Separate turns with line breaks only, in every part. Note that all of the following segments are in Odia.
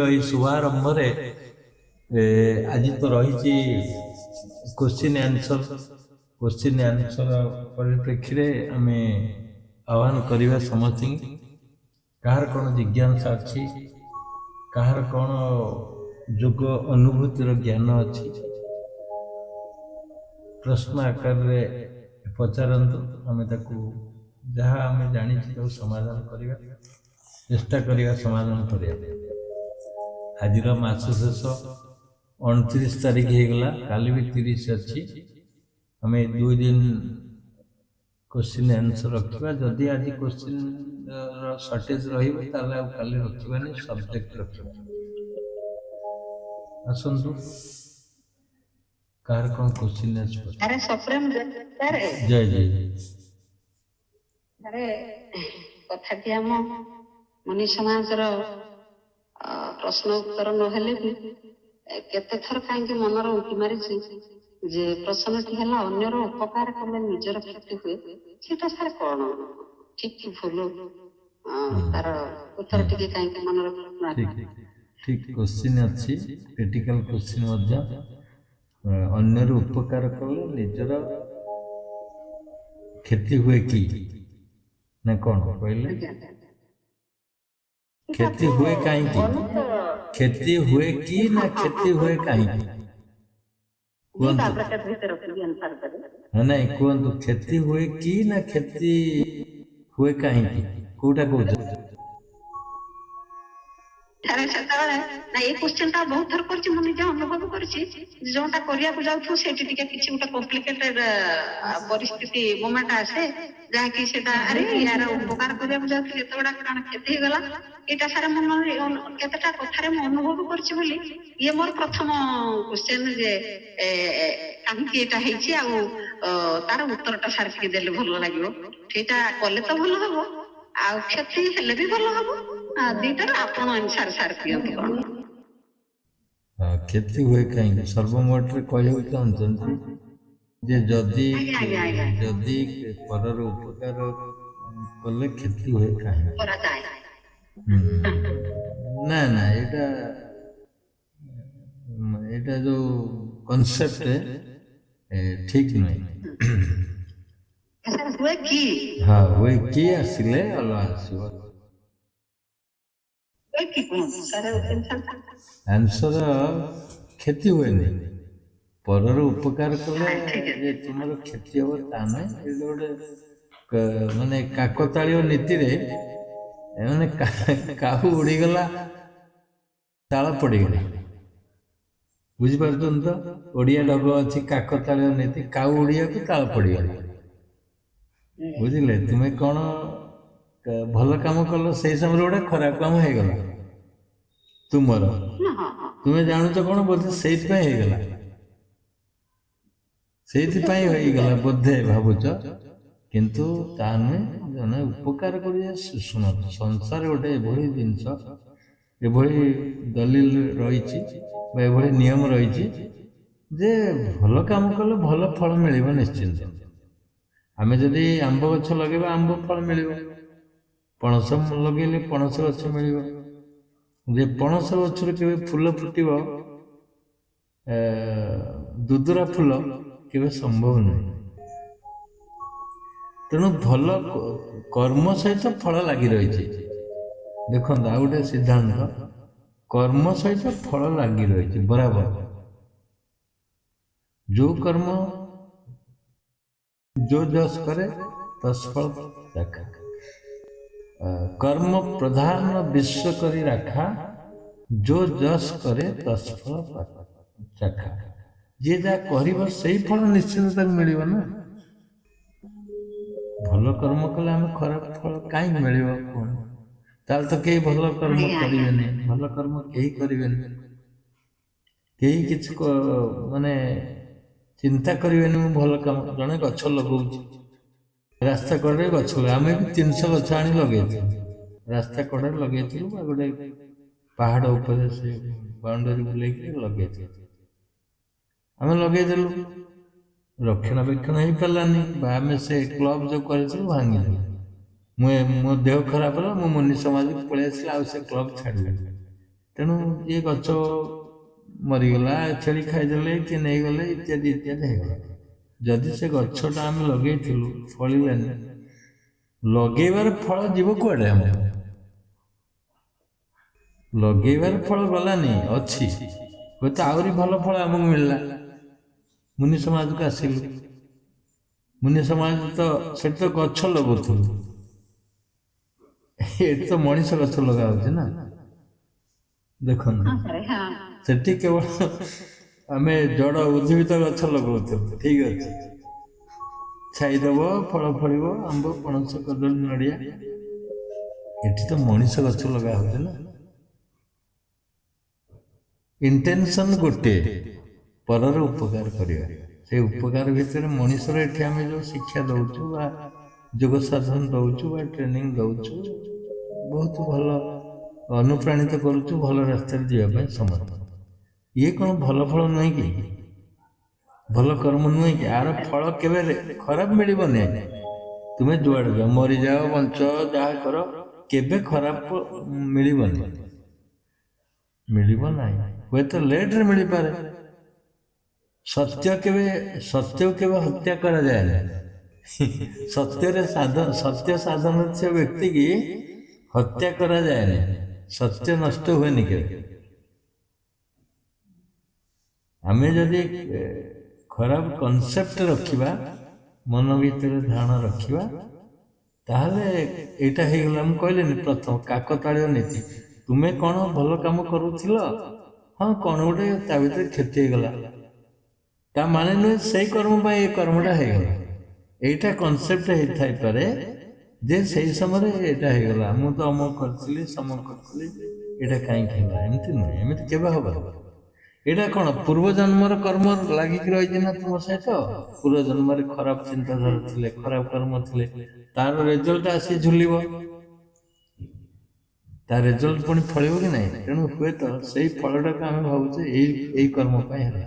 ଏଇ ଶୁଭାରମ୍ଭରେ ଆଜି ତ ରହିଛି କ୍ୱେଶ୍ଚିନ୍ ଆନ୍ସର ପରିପ୍ରେକ୍ଷୀରେ ଆମେ ଆହ୍ୱାନ କରିବା ସମସ୍ତଙ୍କୁ। କାହାର କ'ଣ ଜିଜ୍ଞାସା ଅଛି, କାହାର କ'ଣ ଯୋଗ ଅନୁଭୂତିର ଜ୍ଞାନ ଅଛି, ପ୍ରଶ୍ନ ଆକାରରେ ପଚାରନ୍ତୁ। ଆମେ ତାକୁ ଯାହା ଆମେ ଜାଣିଛୁ ତାକୁ ସମାଧାନ କରିବା, ଚେଷ୍ଟା କରିବା ସମାଧାନ କରିବା। ଆଜିର ମାସ ଶେଷ 29 ତାରିଖ ହେଇଗଲା, କାଲି ବି 30 ଅଛି। ଆମେ 2 ଦିନ क्वेश्चन आंसर रखा। जदि आज क्वेश्चन सर्टेज रही काली रखानी, सब्जेक्ट रखा। आसतु कार कौन क्वेश्चन जय जय
अरे कथा आम मनीष समाज प्रश्न उत्तर नहेले भी केते थर कहीं मनर उंकी मारी जे प्रश्नटी है अन्यर उपकार कले निजर क्षति हुए, सेटा सार कौन ठीक कि भूल तार उत्तर टिके कहीं मनर
ठीक क्वेश्चन अच्छी क्रिटिकल क्वेश्चन अन्यर उपकार कले निजर क्षति हुए कि ना कौन कहले क्षति हुए कहीं क्षति हुए कि ना क्षति हुए कहीं नहीं कहतु क्षति हुए कि ना क्षति हुए कहीं कोटा कौन
क्वेश्चन टा बहुत थर कर निजे अनुभव करटा करने जाऊँ से गोटे कॉम्प्लिकेटेड परिस्थिति मोमेंट आसे जहाँकि अरे यार उपकार करने जाऊँ गुड़ा कण क्षति गला यहाँ सारा मन केतेटा कथार अनुभव कर ये मोर प्रथम क्वेश्चन जे कहीं तार उत्तरटा सार टी देले भल लगे सेटा कले तो भल हम आ क्षति हेले भी भल हम दीटार आपण अनुसार सार दियंतु कोन
क्षति हुए कहीं सर्वमोट कहू चाहते जे जदि जदि परर उपकार कले क्षति हुए कहीं ना ना एटा जो कॉन्सेप्ट ठीक नहीं
हुए कि
हाँ हुए कि आसिले अलग आसीबो आंसर क्षति हुए नहीं परर उपकार कले तुम क्षति हम ता ना गोटे माने काकताड़ीय नीति रे माने काहू उड़ीगला ताल पड़गला बुझीपार तो ओडिया डग अच्छी काकताड़ीय नीति काऊ उड़िया को ताल पड़गला बुझिले तुम्हें कौन भल काम कल से समय गोटे खराब काम हो गला तुमर तुम्हें जानूच कौन बोधे से बोधे भावुच किंतु ता नुहे जने उपकार कर शुण संसार गोटे एभली जिनस एभली दलील रही नियम रही जे भल काम कले भल फल मिल निश्चिंत आम जदि आंब गछ लगे आंब फल मिल पणस लगे पणस गछ मिल पणस गचर के फूल फुटब दुदुरा फूल के संभव नहीं तेणु भल कर्म सहित फल लगी रही देखो आ गोटे सिद्धांत कर्म सहित फल लगी रही बराबर जो कर्म जो जस करे तत्फल देखा कर्म प्रधान विश्व करी रखा जो जस करे तत्फल चखा जी जहाँ कर से फल निश्चित मिल ना भल कर्म कले आम खराब फल कहीं मिल ताल तो कई भल कर्म करें भल कर्म कहीं करें कहीं किसी माने चिंता करें भल काम जड़े गछ लगौ रास्ता कड़े गछ आम भी 300 गछ आनी लगे रास्ता कड़े लगे गोटे पहाड़ उपर से बाउंडरी बुले लगे आम लगेदेलु रक्षणाबेक्षण हो पारानी आम से क्लब जो कर भांगी मो देह खराब है मो मुनि समाज को पलि आस क्लब छाड़ी ତେଣୁ ଏ ଗଛ ମରିଗଲା, ଛେଳି ଖାଇଦେଲେ, କିଏ ନେଇଗଲେ, ଇତ୍ୟାଦି ଇତ୍ୟାଦି ହେଇଗଲା। ଯଦି ସେ ଗଛଟା ଆମେ ଲଗେଇଥିଲୁ ଫଳିଲାନି, ଲଗେଇବାର ଫଳ ଯିବ କୁଆଡ଼େ? ଆମର ଲଗେଇବାର ଫଳ ଗଲାନି, ଅଛି, ହୁଏତ ଆହୁରି ଭଲ ଫଳ ଆମକୁ ମିଳିଲା। ମୁନି ସମାଜକୁ ଆସିଲୁ, ମୁନି ସମାଜ ତ ସେଠି ତ ଗଛ ଲଗାଉଥିଲୁ, ଏଠି ତ ମଣିଷ ଗଛ ଲଗା ହଉଛି ନା। ଦେଖନ୍ତୁ,
ହଁ ସାର୍, ହଁ
ସେଠି କେବଳ ଆମେ ଜଡ଼ ଉଦ୍ଭିଦ ଗଛ ଲଗାଉଥିଲୁ, ଠିକ ଅଛି, ଛାଇଦବ, ଫଳ ଫଳିବ, ଆମ୍ବ, ପଣସ, କଦଳୀ, ନଡ଼ିଆ। ଏଠି ତ ମଣିଷ ଗଛ ଲଗା ହଉଛି ନା। ଇଣ୍ଟେନସନ ଗୋଟେ, ପରର ଉପକାର କରିବା। ସେ ଉପକାର ଭିତରେ ମଣିଷର ଏଠି ଆମେ ଯେଉଁ ଶିକ୍ଷା ଦଉଛୁ ବା ଯୋଗ ସାଧନ ଦଉଛୁ ବା ଟ୍ରେନିଂ ଦଉଛୁ, ବହୁତ ଭଲ ଅନୁପ୍ରାଣିତ କରୁଛୁ ଭଲ ରାସ୍ତାରେ ଯିବା ପାଇଁ ସମସ୍ତ। ଇଏ କ'ଣ ଭଲ ଫଳ ନୁହେଁ କି? ଭଲ କର୍ମ ନୁହେଁ କି? ଆର ଫଳ କେବେ ଖରାପ ମିଳିବନି। ତୁମେ ଯୁଆଡ଼େ ଯାଅ, ମରିଯାଅ, ବଞ୍ଚ, ଯାହା କର, କେବେ ଖରାପ ମିଳିବନି, ମିଳିବ ନାହିଁ। ହୁଏତ ଲେଟରେ ମିଳିପାରେ। ସତ୍ୟକୁ କେବେ ହତ୍ୟା କରାଯାଏନି। ସତ୍ୟ ସାଧନ ସେ ବ୍ୟକ୍ତି କି ହତ୍ୟା କରାଯାଏନି, ସତ୍ୟ ନଷ୍ଟ ହୁଏନି କେବେ। ଆମେ ଯଦି ଖରାପ କନସେପ୍ଟ ରଖିବା, ମନ ଭିତରେ ଧାରଣା ରଖିବା, ତାହେଲେ ଏଇଟା ହେଇଗଲା। ମୁଁ କହିଲିନି ପ୍ରଥମ କାକତାଳୀୟ ନୀତି। ତୁମେ କ'ଣ ଭଲ କାମ କରୁଥିଲ, ହଁ କ'ଣ ଗୋଟେ ତା ଭିତରେ କ୍ଷତି ହେଇଗଲା, ତା ମାନେ ନୁହେଁ ସେଇ କର୍ମ ପାଇଁ ଏ କର୍ମଟା ହେଇଗଲା। এইটা কনসেপ্ট ହେଇଥାଇପାରେ ଯେ ସେଇ ସମୟରେ ଏଇଟା ହେଇଗଲା, ମୁଁ ତ ଅମକ କରିଥିଲି, ସମକ କରିଥିଲି, ଏଇଟା କାହିଁକି ହେଲା, ଏମିତି ନୁହେଁ, ଏମିତି କେବେ ହବ? ଏଇଟା କ'ଣ ପୂର୍ବଜନ୍ମର କର୍ମ ଲାଗିକି ରହିଛି ନା ତୁମ ସହିତ? ପୂର୍ବଜନ୍ମରେ ଖରାପ ଚିନ୍ତାଧାରା ଥିଲେ, ଖରାପ କର୍ମ ଥିଲେ, ତାର ରେଜଲ୍ଟ ଆସି ଝୁଲିବ, ତା ରେଜଲ୍ଟ ପୁଣି ଫଳିବ କି ନାହିଁ? ତେଣୁ ହୁଏତ ସେଇ ଫଳଟାକୁ ଆମେ ଭାବୁଛେ ଏଇ କର୍ମ ପାଇଁ ହେଲା,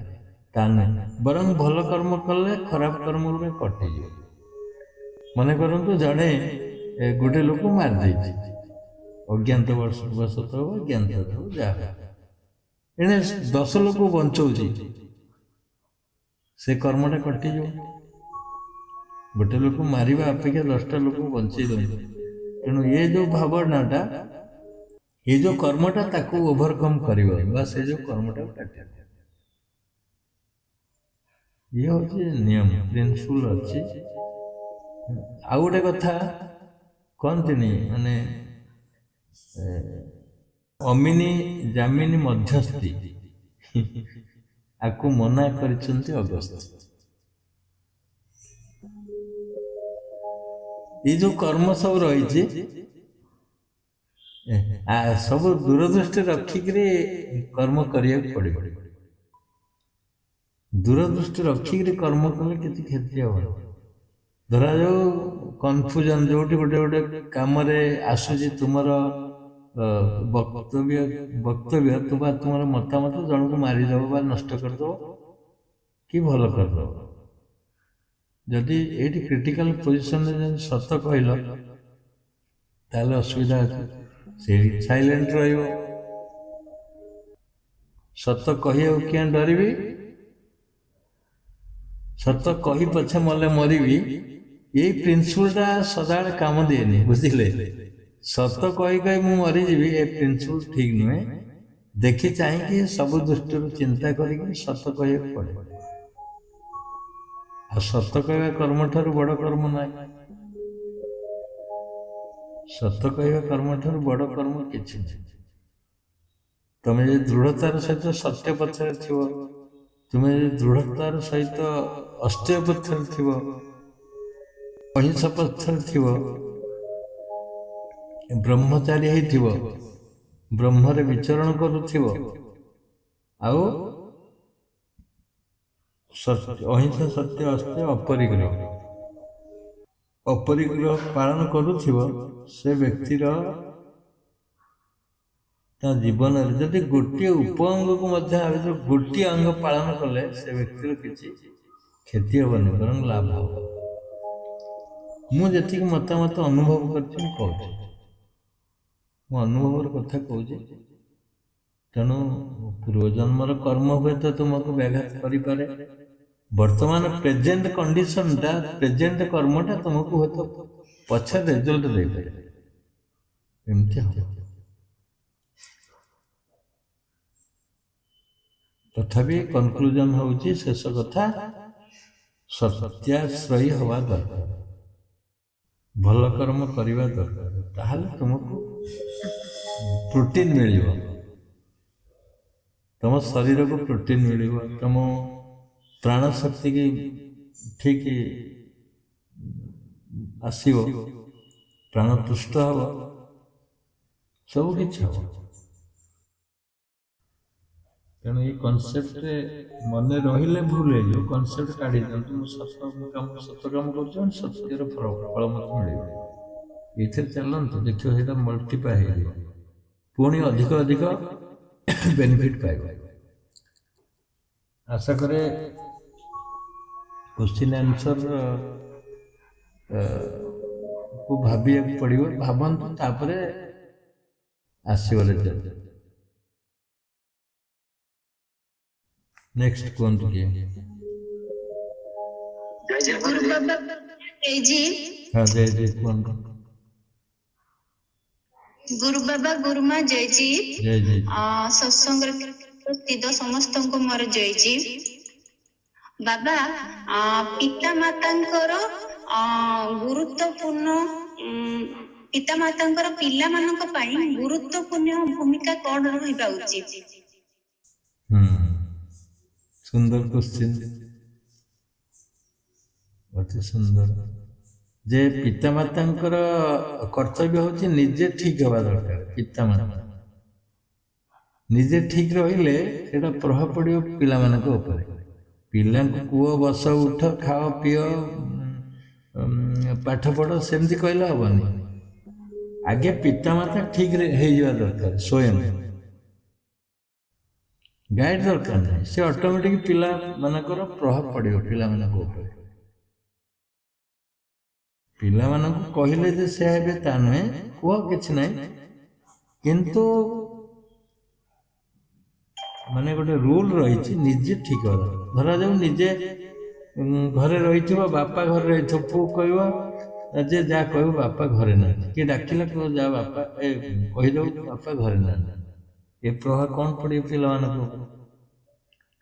ତା ନୁହେଁ। ବରଂ ଭଲ କର୍ମ କଲେ ଖରାପ କର୍ମ ଗୁଡ଼ା କଟିଯିବ। ମନେ କରନ୍ତୁ ଜଣେ ଗୋଟେ ଲୋକ ମାରିଦେଇଛି, ଅଜ୍ଞାତ ବଶତଃ ହଉ, ଜ୍ଞାତ ହଉ, ଯାହା ଏଣେ 10 ଲୋକ ବଞ୍ଚଉଛି, ସେ କର୍ମଟା କଟିଯିବ। ଗୋଟେ ଲୋକ ମାରିବା ଅପେକ୍ଷା 10ଟା ଲୋକ ବଞ୍ଚେଇ ଦଉଛି। ତେଣୁ ଏ ଯେଉଁ ଭାବନାଟା, ଏ ଯେଉଁ କର୍ମଟା ତାକୁ ଓଭରକମ୍ କରିବ, ବା ସେ ଯେଉଁ କର୍ମଟାକୁ କାଟିବ, ଇଏ ହେଉଛି ନିୟମ, ପ୍ରିନ୍ସିପଲ ଅଛି। ଆଉ ଗୋଟେ କଥା କହନ୍ତିନି, ମାନେ ଅମିନି ଜାମିନି ମଧ୍ୟସ୍ଥି, ଆକୁ ମନା କରିଛନ୍ତି ଅଗସ୍ତ୍ୟ। ଏଇ ଯୋଉ କର୍ମ ସବୁ ରହିଛି, ସବୁ ଦୂରଦୃଷ୍ଟି ରଖିକିରି କର୍ମ କରିବାକୁ ପଡ଼ିବ। ଦୂରଦୃଷ୍ଟି ରଖିକିରି କର୍ମ କଲେ କିଛି କ୍ଷତି ହବନି। ଧରାଯାଉ କନଫ୍ୟୁଜନ, ଯୋଉଠି ଗୋଟେ କାମରେ ଆସୁଛି ତୁମର ବକ୍ତବ୍ୟ ବା ତୁମର ମତାମତ ଜଣକୁ ମାରିଦେବ ବା ନଷ୍ଟ କରିଦେବ କି ଭଲ କରିଦେବ। ଯଦି ଏଇଠି କ୍ରିଟିକାଲ ପୋଜିସନରେ ଯଦି ସତ କହିଲ, ତାହେଲେ ଅସୁବିଧା ଅଛି, ସେଇଠି ସାଇଲେଣ୍ଟ ରହିବ। ସତ କହିବାକୁ କିଆଁ ଡରିବି, ସତ କହି ପଛେ ମଲେ ମରିବି, ଏଇ ପ୍ରିନ୍ସିପଲଟା ସଦାବେଳେ କାମ ଦିଏନି, ବୁଝିଲେ? ସତ କହି କହି ମୁଁ ମରିଯିବି, ଏ ପ୍ରିନ୍ସିପଲ ଠିକ ନୁହେଁ। ଦେଖି ଚାହିଁକି ସବୁ ଦୃଷ୍ଟିରୁ ଚିନ୍ତା କରିକି ସତ କହିବାକୁ ପଡ଼େ। ଆଉ ସତ କହିବା କର୍ମଠାରୁ ବଡ଼ କର୍ମ ନାହିଁ। ସତ କହିବା କର୍ମଠାରୁ ବଡ଼ କର୍ମ କିଛି ନାହିଁ। ତମେ ଯଦି ଦୃଢ଼ତାର ସହିତ ସତ୍ୟ ପଥରେ ଥିବ, ତୁମେ ଯଦି ଦୃଢ଼ତାର ସହିତ ଅସ୍ତ୍ୟ ପଥରେ ଥିବ, ଅହିଂସା ପଥରେ ଥିବ, ବ୍ରହ୍ମଚାରୀ ହେଇଥିବ, ବ୍ରହ୍ମରେ ବିଚରଣ କରୁଥିବ, ଆଉ ଅହିଂସା, ସତ୍ୟ, ଅସ୍ତ୍ୟ, ଅପରିଗ୍ରହ ପାଳନ କରୁଥିବ, ସେ ବ୍ୟକ୍ତିର ତା ଜୀବନରେ ଯଦି ଗୋଟିଏ ଉପଅଙ୍ଗକୁ ମଧ୍ୟ ଗୋଟିଏ ଅଙ୍ଗ ପାଳନ କଲେ, ସେ ବ୍ୟକ୍ତିର କିଛି କ୍ଷତି ହବନି, ବରଂ ଲାଭ ହବ। ମୁଁ ଯେତିକି ମତାମତ ଅନୁଭବ କରିଛି ମୁଁ କହୁଛି, ମୁଁ ଅନୁଭବର କଥା କହୁଛି। ତେଣୁ ପୂର୍ବଜନ୍ମର କର୍ମ ହୁଏତ ତୁମକୁ ବ୍ୟାଘାତ କରିପାରେ। ବର୍ତ୍ତମାନ ପ୍ରେଜେଣ୍ଟ କଣ୍ଡିସନଟା, ପ୍ରେଜେଣ୍ଟ କର୍ମଟା ତୁମକୁ ହୁଏତ ପଛରେ ରେଜଲ୍ଟ ଦେଇପାରେ। ଏମିତି ହବ। ତଥାପି କନକ୍ଲୁଜନ ହେଉଛି, ଶେଷ କଥା, ସତ୍ୟାଶ୍ରୟୀ ହେବା ଦରକାର, ଭଲ କର୍ମ କରିବା ଦରକାର। ତାହେଲେ ତୁମକୁ ପ୍ରୋଟିନ୍ ମିଳିବ, ତମ ଶରୀରକୁ ପ୍ରୋଟିନ୍ ମିଳିବ, ତମ ପ୍ରାଣ ଶକ୍ତି କି ଠିକ୍ ଆସିବ, ପ୍ରାଣ ତୁଷ୍ଟ ହେବ, ସବୁ କିଛି ହେବ। ତେଣୁ ଏଇ କନସେପ୍ଟରେ ମନେ ରହିଲେ ଭୁଲ ହେଇଯିବ। କନସେପ୍ଟ କାଢ଼ି ଦିଅନ୍ତୁ, ମୁଁ ସତ କାମ କରୁଛି, ସତ୍ୟର ଫଳ ମୋତେ ମିଳିବ। ଏଇଥିରେ ଚାଲନ୍ତୁ, ଦେଖିବ ସେଇଟା ମଲ୍ଟିପ୍ଲାଏ ହେଇଯିବ, ପୁଣି ଅଧିକ ବେନିଫିଟ୍ ପାଇବ। ଆଶା କରେ କ୍ୱେଶ୍ଚିନ୍ ଆନ୍ସର କୁ ଭାବିବାକୁ ପଡ଼ିବ। ଭାବନ୍ତୁ, ତାପରେ ଆସିବ ରେଜଲ୍ଟ। ନେକ୍ସଟ କୁହନ୍ତୁ କିଏ?
ଗୁରୁ ବାବା ଜୟଜୀ।
ହଁ ଜୟଜୀ କୁହନ୍ତୁ।
ଗୁରୁ ବାବା ଗୁରୁମା ଜୟଜୀ।
ଜୟଜୀ।
ସତ୍ସଙ୍ଗରେ ଉପସ୍ଥିତ ସମସ୍ତଙ୍କୁ ମୋର ଜୟଜୀ। ବାବା, ପିତା ମାତାଙ୍କର ଗୁରୁତ୍ୱପୂର୍ଣ୍ଣ ପିତାମାତାଙ୍କର ପିଲାମାନଙ୍କ ପାଇଁ ଗୁରୁତ୍ୱପୂର୍ଣ୍ଣ ଭୂମିକା କ'ଣ ରହିବା ଉଚିତ?
ସୁନ୍ଦର କ୍ୱେଶ୍ଚିନ୍, ଅତି ସୁନ୍ଦର। ଯେ ପିତାମାତାଙ୍କର କର୍ତ୍ତବ୍ୟ ହେଉଛି ନିଜେ ଠିକ ହେବା ଦରକାର। ପିତାମାତା ନିଜେ ଠିକ ରହିଲେ ସେଇଟା ପ୍ରଭାବ ପଡ଼ିବ ପିଲାମାନଙ୍କ ଉପରେ। ପିଲାଙ୍କୁ କୁହ ବସ ଉଠ ଖାଅ ପିଅ ପାଠ ପଢ଼ ସେମିତି କହିଲେ ହବନି। ଆଗେ ପିତାମାତା ଠିକରେ ହେଇଯିବା ଦରକାର, ସ୍ୱୟଂ ଗାଇଡ୍ ଦରକାର ନାହିଁ। ସେ ଅଟୋମେଟିକ ପିଲାମାନଙ୍କର ପ୍ରଭାବ ପଡ଼ିବ ପିଲାମାନଙ୍କ ଉପରେ। ପିଲାମାନଙ୍କୁ କହିଲେ ଯେ ସେ ହେବେ ତା ନୁହେଁ, କୁହ କିଛି ନାହିଁ, କିନ୍ତୁ ମାନେ ଗୋଟେ ରୁଲ ରହିଛି, ନିଜେ ଠିକ ହବା। ଧରାଯାଉ ନିଜେ ଘରେ ରହିଥିବ, ବାପା ଘରେ ରହିଥିବ, ପୁଅ କହିବ ଯେ ଯାହା କହିବ ବାପା ଘରେ ନାହାନ୍ତି, କିଏ ଡାକିଲା କହିବ ଯା ବାପା କହିଦଉ ବାପା ଘରେ ନାହାନ୍ତି। ଏ ପ୍ରଭାବ କ'ଣ ପଡ଼ିବ ପିଲାମାନଙ୍କ ଉପରେ?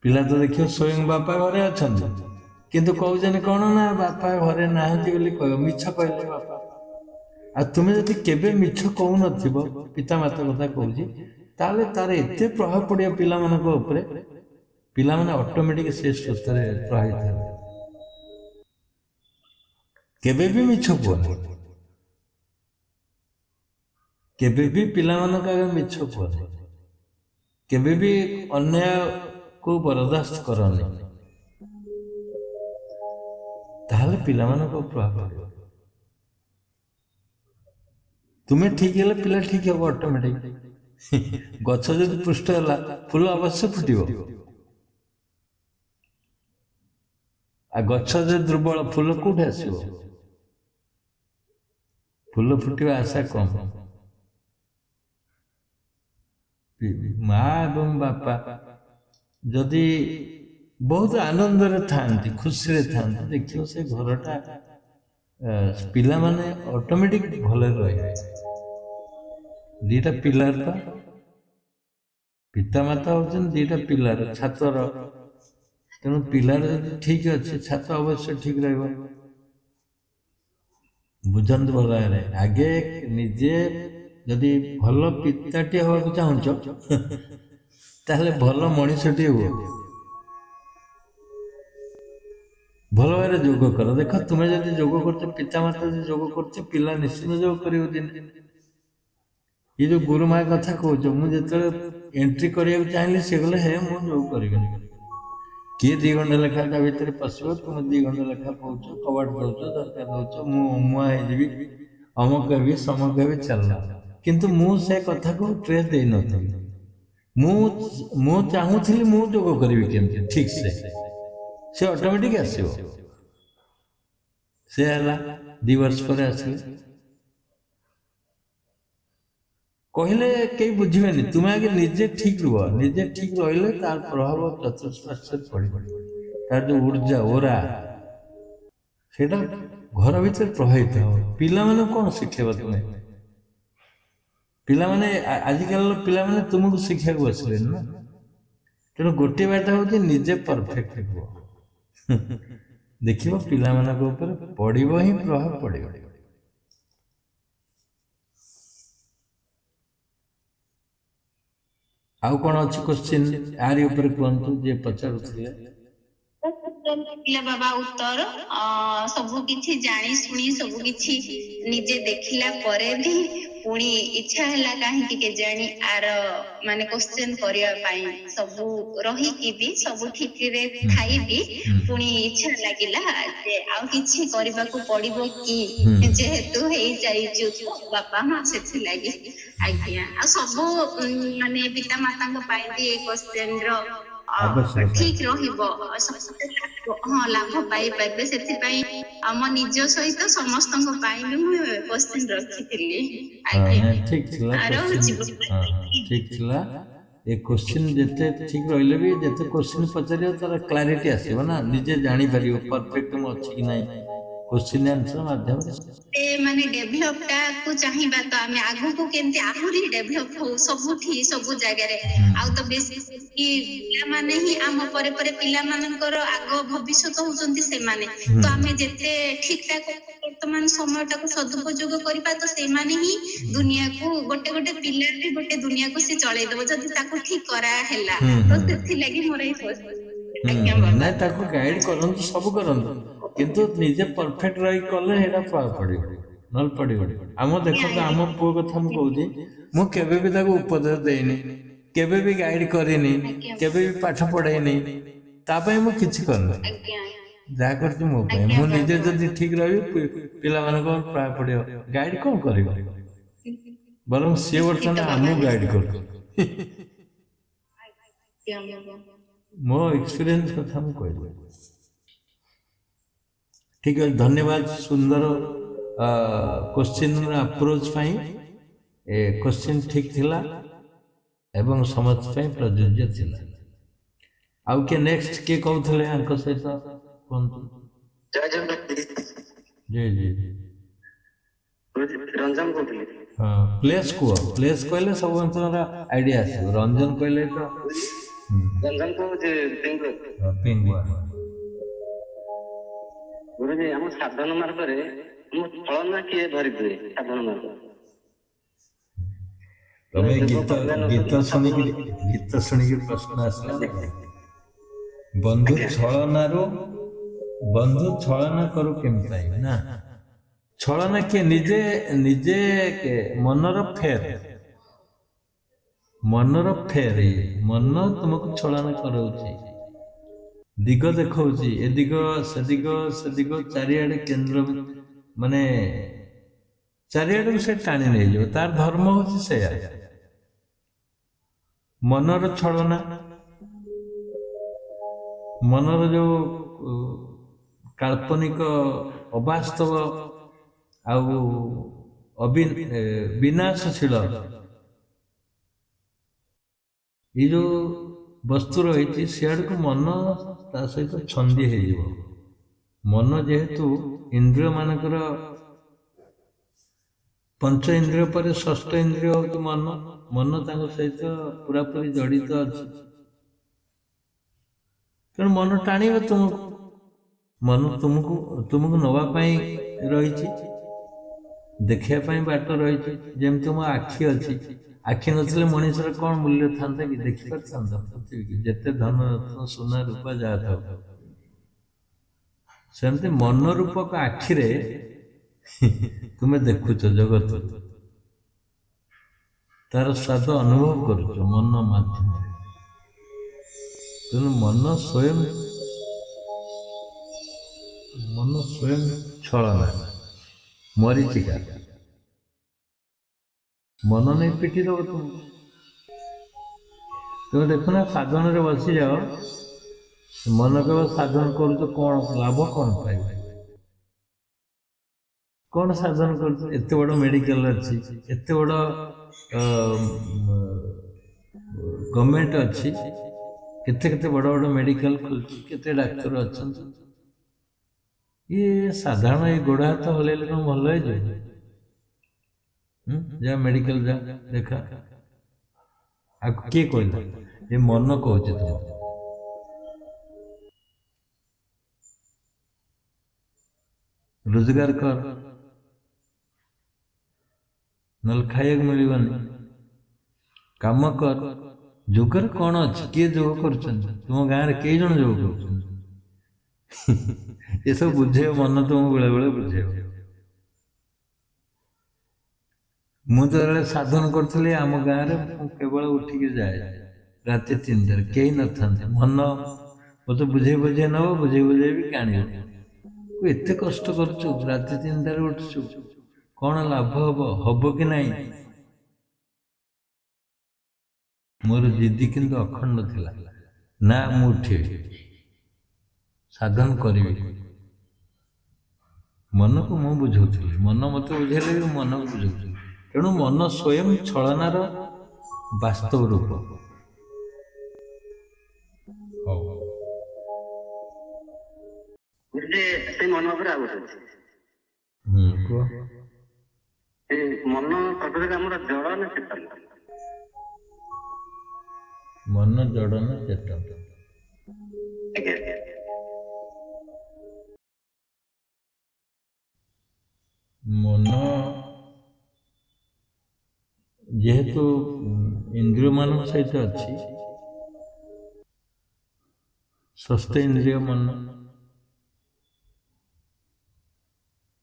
ପିଲା ତ ଦେଖିବ ସ୍ୱୟଂ ବାପା ଘରେ ଅଛନ୍ତି, କିନ୍ତୁ କହୁଛନ୍ତି କ'ଣ ନା ବାପା ଘରେ ନାହାନ୍ତି ବୋଲି କହିବ, ମିଛ କହିଲେ ବାପା। ଆଉ ତୁମେ ଯଦି କେବେ ମିଛ କହୁନଥିବ, ପିତାମାତା କଥା କହୁଛି, ତାହେଲେ ତାର ଏତେ ପ୍ରଭାବ ପଡ଼ିବ ପିଲାମାନଙ୍କ ଉପରେ, ପିଲାମାନେ ଅଟୋମେଟିକ ସେ ସ୍ରୋତରେ ପ୍ରଭାବିତ ହେବେ। କେବେ ବି ମିଛ କୁହନି, କେବେ ବି ପିଲାମାନଙ୍କ ଆଗରେ ମିଛ କୁହନି, କେବେ ବି ଅନ୍ୟାୟକୁ ବରଦାସ୍ତ କରନି, ତାହେଲେ ପିଲାମାନଙ୍କ ପ୍ରଭାବ ପଡ଼ିବ। ତୁମେ ଠିକ ହେଲେ ପିଲା ଠିକ ହବ ଅଟୋମେଟିକ। ଗଛ ଯଦି ପୃଷ୍ଠ ହେଲା, ଫୁଲ ଅବଶ୍ୟ ଫୁଟିବ। ଆଉ ଗଛ ଯଦି ଦୁର୍ବଳ, ଫୁଲ କୋଉଠି ଆସିବ? ଫୁଲ ଫୁଟିବା ଆଶା କମ। ମା ଏବଂ ବାପା ଯଦି ବହୁତ ଆନନ୍ଦରେ ଥାଆନ୍ତି, ଖୁସିରେ ଥାଆନ୍ତି, ଦେଖିବ ସେ ଘରଟା ପିଲାମାନେ ଅଟୋମେଟିକ ଭଲରେ ରହିବେ। ଦିଟା ପିଲାର ପା, ପିତାମାତା ହଉଛନ୍ତି ଦିଟା ପିଲାର, ଛାତର। ତେଣୁ ପିଲାର ଯଦି ଠିକ ଅଛି, ଛାତ ଅବଶ୍ୟ ଠିକ ରହିବ। ବୁଝନ୍ତୁ ଭଲ ଭାବରେ। ଆଗେ ନିଜେ ଯଦି ଭଲ ପିତାଟିଏ ହବାକୁ ଚାହୁଁଛ, ତାହେଲେ ଭଲ ମଣିଷଟିଏ ହୁଅ। ଭଲ ଭାବରେ ଯୋଗ କର। ଦେଖ ତୁମେ ଯଦି ଯୋଗ କରୁଛ, ପିତାମାତା ଯଦି ଯୋଗ କରୁଛ, ପିଲା ନିଶ୍ଚିନ୍ତ ଯୋଗ କରିବ ଦିନେ। ଏ ଯୋଉ ଗୁରୁମା କଥା କହୁଛ, ମୁଁ ଯେତେବେଳେ ଏଣ୍ଟ୍ରି କରିବାକୁ ଚାହିଁଲି, ସେ କହିଲେ ହେ ମୁଁ ଯୋଗ କରିବିନି। କିଏ 2 ଘଣ୍ଟା ଲେଖା ତା ଭିତରେ ପଶିବ, ତୁମେ 2 ଘଣ୍ଟା ଲେଖା କହୁଛ, କବାଟ ଦଉଛ, ଦରକାର ଦଉଛ, ମୁଁ ମୁଆ ହେଇଯିବି, ଅମକ ହେବି, ସମକ ହେବି, ଚାଲିଲା। କିନ୍ତୁ ମୁଁ ସେ କଥାକୁ ଟ୍ରେସ୍ ଦେଇନଥିଲି। ମୁଁ ଚାହୁଁଥିଲି ମୁଁ ଯୋଗ କରିବି କେମିତି ଠିକ ସେ ଅଟୋମେଟିକ ଆସିବ। ସେ ହେଲା 2 ବର୍ଷ ପରେ ଆସିଲେ। କହିଲେ କେହି ବୁଝିବେନି। ତୁମେ ଆଗେ ନିଜେ ଠିକ ରୁହ, ନିଜେ ଠିକ ରହିଲେ ତାର ପ୍ରଭାବ ଚତୁଃପାର୍ଶ୍ୱରେ ପଡ଼ିବ। ତାର ଯୋଉ ଉର୍ଜା ଓରା ସେଇଟା ଘର ଭିତରେ ପ୍ରଭାବିତ ହବ। ପିଲାମାନଙ୍କୁ କଣ ଶିଖେଇବ ତୁମେ? ପିଲାମାନେ ଆଜିକାଲିର ପିଲାମାନେ ତୁମକୁ ଶିଖିବାକୁ ବସିଲେନି ନା। ତେଣୁ ଗୋଟିଏ ବାଟ ହଉଛି ନିଜେ ପରଫେକ୍ଟ ହୁଅ। ଦେଖିବ ପିଲାମାନଙ୍କ ଉପରେ ପଡ଼ିବ ହିଁ ପ୍ରଭାବ ପଡ଼ିବ। ଆଉ କଣ ଅଛି କୋଶ୍ଚିନ୍ ଆରି ଉପରେ କୁହନ୍ତୁ ଯିଏ ପଚାରୁଥିଲେ?
ବାବା ଉତ୍ତର ସବୁ କିଛି ଜାଣି ଶୁଣି ସବୁ କିଛି ନିଜେ ଦେଖିଲା ପରେ ବି ପୁଣି ଇଚ୍ଛା ହେଲା କାହିଁକି କେଜାଣି ଆର ମାନେ କ୍ୱେଶ୍ଚେନ୍ କରିବା ପାଇଁ ସବୁ ରହିକି ବି ସବୁ ଠିକରେ ଥାଇ ବି ପୁଣି ଇଚ୍ଛା ଲାଗିଲା ଯେ ଆଉ କିଛି କରିବାକୁ ପଡିବ କି ଯେହେତୁ ହେଇଯାଇଛୁ ବାପା ମା ସେଥିଲାଗି। ଆଜ୍ଞା ଆଉ ସବୁ ମାନେ ପିତା ମାତାଙ୍କ ପାଇଁ ବି ଏଇ କ୍ୱେଶ୍ଚେନ୍ ର ଠିକ ରହିବ, ହଁ ଲାଭ ପାଇପାରିବେ। ସେଥିପାଇଁ ଆମ ନିଜ ସହିତ ସମସ୍ତଙ୍କ ପାଇଁ ବି ମୁଁ କ୍ୱେଶ୍ଚେନ୍ ରଖିଥିଲି। ଆଜ୍ଞା
ଠିକ ଥିଲା
ରହୁଛି।
ଠିକ ଥିଲା। ଏ କୋଶ୍ଚିନ୍ ଯେତେ ଠିକ ରହିଲେ ବି ଯେତେ କୋଶ୍ଚିନ୍ ପଚାରିବ ତାର କ୍ଲାରିଟି ଆସିବ ନା, ନିଜେ ଜାଣିପାରିବ ପରଫେକ୍ଟ ମୁଁ ଅଛି କି ନାହିଁ କୋଶ୍ଚିନ୍ ଆନ୍ସର ମାଧ୍ୟମରେ।
ମାନେ ଡେଭଲପ ଟାକୁ ଚାହିଁବା ତ ଆମେ ଆଗକୁ କେମିତି ଆହୁରି ଡେଭଲପ ହଉ ସବୁଠି ସବୁ ଜାଗାରେ। ଆଉ ତ ବେଶୀ ପିଲାମାନେ ହିଁ ଆମ ପରେ ପରେ ପିଲାମାନଙ୍କର ଆଗ ଭବିଷ୍ୟତ ହଉଛନ୍ତି ସେମାନେ। ତ ଆମେ ଯେତେ ଠିକ ଠାକ ବର୍ତ୍ତମାନ ସମୟଟାକୁ ସଦୁପଯୋଗ କରିବା ତ ସେମାନେ ହିଁ ଦୁନିଆକୁ ଗୋଟେ ଗୋଟେ ପିଲା ବି ଗୋଟେ ଦୁନିଆକୁ ସେ ଚଳେଇଦବ ଯଦି ତାକୁ ଠିକ କରାହେଲା। ତ ସେଥିଲାଗି ମୋର ଏଇ
ନାଇଁ ତାକୁ ଗାଇଡ କରନ୍ତୁ, ସବୁ କରନ୍ତୁ, କିନ୍ତୁ ନିଜେ ପରଫେକ୍ଟ ରହି କଲେ ସେଇଟା ପ୍ରଭାବ ପଡିବ, ନହେଲେ ପଡିବନି। ଆମ ଦେଖନ୍ତୁ ଆମ ପୁଅ କଥା ମୁଁ କହୁଛି, ମୁଁ କେବେ ବି ତାକୁ ଉପଦେଶ ଦେଇନି, କେବେ ବି ଗାଇଡ କରିନି, କେବେ ବି ପାଠ ପଢେଇନି, ତା ପାଇଁ ମୁଁ କିଛି କରିନି। ଯାହା କରୁଛି ମୋ ପାଇଁ। ମୁଁ ନିଜେ ଯଦି ଠିକ ରହିବି ପିଲାମାନଙ୍କ ପ୍ରଭାବ ପଡିବ। ଗାଇଡ କଣ କରିବ, ବରଂ ସିଏ ବର୍ତ୍ତମାନ ଆମକୁ ଗାଇଡ କରୁଛି। ମୋ ଏକ୍ସପିରିଏନ୍ସ କଥା ମୁଁ କହିଲି। ଠିକ ଅଛି, ଧନ୍ୟବାଦ ସୁନ୍ଦର କ୍ୱେଶ୍ଚିନ୍ର ଆପ୍ରୋଚ୍ ପାଇଁ। ଏ କ୍ୱେଶ୍ଚିନ୍ ଠିକ ଥିଲା ଏବଂ ସମସ୍ତ ପାଇଁ ପ୍ରଯୁଜ୍ୟ ଥିଲା। ଆଉ କିଏ ନେକ୍ସଟ କିଏ କହୁଥିଲେ ଆଙ୍କ ସହିତ କୁହନ୍ତୁ? ଜୟ ଜୟ
ରଞ୍ଜନ କହୁଥିଲି।
ହଁ ପ୍ଲେସ୍ କୁହ, ପ୍ଲେସ୍ କହିଲେ ସବୁ ଅଞ୍ଚଳର ଆଇଡିଆ ଆସିବ। ରଞ୍ଜନ କହିଲେ ତ
ରଞ୍ଜନ କହୁଛି
ପିଙ୍ଗୁଆ।
ଗୁରୁଜୀ ଆମ ସାଧନ ମାର୍ଗରେ ଆମ ଫଳନା କିଏ ଧରିଥିବେ ସାଧନ ମାର୍ଗ?
ତମେ ଗୀତ ଶୁଣିକି ପ୍ରଶ୍ନ ଆସିଲା। ବନ୍ଧୁ ଛଳନା କରୁ କେମିତି ନା? ଛଳନା କିଏ? ନିଜେ ମନର ଫେର ମନ ତୁମକୁ ଛଳନା କରାଉଛି, ଦିଗ ଦେଖଉଛି, ଏ ଦିଗ ସେ ଦିଗ ଚାରିଆଡେ କେନ୍ଦ୍ର, ମାନେ ଚାରିଆଡକୁ ସେ ଟାଣି ନେଇଯିବ। ତାର ଧର୍ମ ହଉଛି ସେଇଆ, ମନର ଛଳନା। ମନର ଯୋଉ କାଳ୍ପନିକ ଅବାସ୍ତବ ଆଉ ବିନାଶଶୀଳ ଏଇ ଯୋଉ ବସ୍ତୁ ରହିଛି, ସିଆଡକୁ ମନ ତା ସହିତ ଛନ୍ଦି ହେଇଯିବ। ମନ ଯେହେତୁ ଇନ୍ଦ୍ରିୟ ମାନଙ୍କର ପଞ୍ଚ ଇନ୍ଦ୍ରିୟ ପରେ ଷଷ୍ଠ ଇନ୍ଦ୍ରିୟ ହଉଛି ମନ। ମନ ତାଙ୍କ ସହିତ ପୁରାପୁରି ଜଡିତ ଅଛି। ତେଣୁ ମନ ଟାଣିବ ତୁମକୁ, ମନ ତୁମକୁ ନବା ପାଇଁ ରହିଛି, ଦେଖିବା ପାଇଁ ବାଟ ରହିଛି। ଯେମିତି ମୋ ଆଖି ଅଛି, ଆଖି ନଥିଲେ ମଣିଷର କଣ ମୂଲ୍ୟ ଥାନ୍ତା କି? ଦେଖିପାରିଥାନ୍ତା ପୃଥିବୀ, ଯେତେ ଧନ ରତ୍ନ ସୁନା ରୂପା ଯାହା ଥାଉ। ସେମିତି ମନ ରୂପକ ଆଖିରେ ତୁମେ ଦେଖୁଛ ଜଗତ, ତାର ସ୍ୱାଦ ଅନୁଭବ କରୁଛ ମନ ମାଧ୍ୟମରେ। ତେଣୁ ମନ ସ୍ୱୟଂ ଛଳନା, ମରିଚିକା। ମନ ନେଇ ପିଟି ଦବ ତୁମକୁ। ତୁମେ ଦେଖୁନା ସାଧନରେ ବସିଯାଅ, ମନ କେବଳ ସାଧନ କରୁଛ, କଣ ଲାଭ କଣ ପାଇବ? କ'ଣ ସାଧନ କରୁଛୁ? ଏତେ ବଡ଼ ମେଡ଼ିକାଲ ଅଛି, ଏତେ ବଡ଼ ଗଭର୍ଣ୍ଣମେଣ୍ଟ ଅଛି, କେତେ କେତେ ବଡ଼ ବଡ଼ ମେଡ଼ିକାଲ ଖୋଲୁଛି, କେତେ ଡାକ୍ତର ଅଛନ୍ତି। ଇଏ ସାଧାରଣ ଏଇ ଗୋଡ଼ ହାତ ହଲେଇଲେ କ'ଣ ଭଲ ହେଇଯିବ? ଯା ମେଡ଼ିକାଲ ଯା ଦେଖା। ଆଉ କିଏ କହିଲା? ଏ ମନ କହୁଛି ତୁମକୁ। ରୋଜଗାର କର, ନହେଲେ ଖାଇବାକୁ ମିଳିବନି। କାମ କର। ଯୋଗରେ କ'ଣ ଅଛି? କିଏ ଯୋଗ କରୁଛନ୍ତି? ତୁମ ଗାଁରେ କେଇ ଜଣ ଯୋଗ କରୁଛନ୍ତି? ଏସବୁ ବୁଝେଇବ ମନ ତୁମକୁ ବେଳେ ବେଳେ ବୁଝେଇବ। ମୁଁ ଯେତେବେଳେ ସାଧନ କରୁଥିଲି ଆମ ଗାଁରେ, ମୁଁ କେବଳ ଉଠିକି ଯାଏ ରାତି 3ଟାରେ, କେହି ନଥାନ୍ତି। ମନ ମୋତେ ବୁଝେଇ ବୁଝେଇ ନେବ, ବୁଝେଇ ବୁଝେଇ ବି କାଣିବ। ତୁ ଏତେ କଷ୍ଟ କରୁଛୁ, ରାତି 3ଟାରେ ଉଠୁଛୁ, କ'ଣ ଲାଭ ହବ? ହବ କି ନାହିଁ? ମୋର ଜିଦି କିନ୍ତୁ ଅଖଣ୍ଡ ଥିଲା, ନା ମୁଁ ଉଠିବି, ସାଧନ କରିବି। ମନକୁ ମୁଁ ବୁଝଉଥିଲି, ମନ ମୋତେ ବୁଝେଇଲେ ବି ମନକୁ ବୁଝଉଥିଲି। ତେଣୁ ମନ ସ୍ୱୟଂ ଛଳନାର ବାସ୍ତବ ରୂପ। ହଉ,
ସେ ମନ ଉପରେ ଆଉ ଗୋଟେ ଅଛି।
କୁହ।
ସେ ମନ ପ୍ରକୃତରେ ଆମର ଜଳ ନା ଚେତନ?
ମନ ଜଡ଼ ନା ଚେତନ?
ଆଜ୍ଞା।
ମନ ଯେହେତୁ ଇନ୍ଦ୍ରିୟ ମାନଙ୍କ ସହିତ ଅଛି, ଷଷ୍ଠ ଇନ୍ଦ୍ରିୟ ମନ,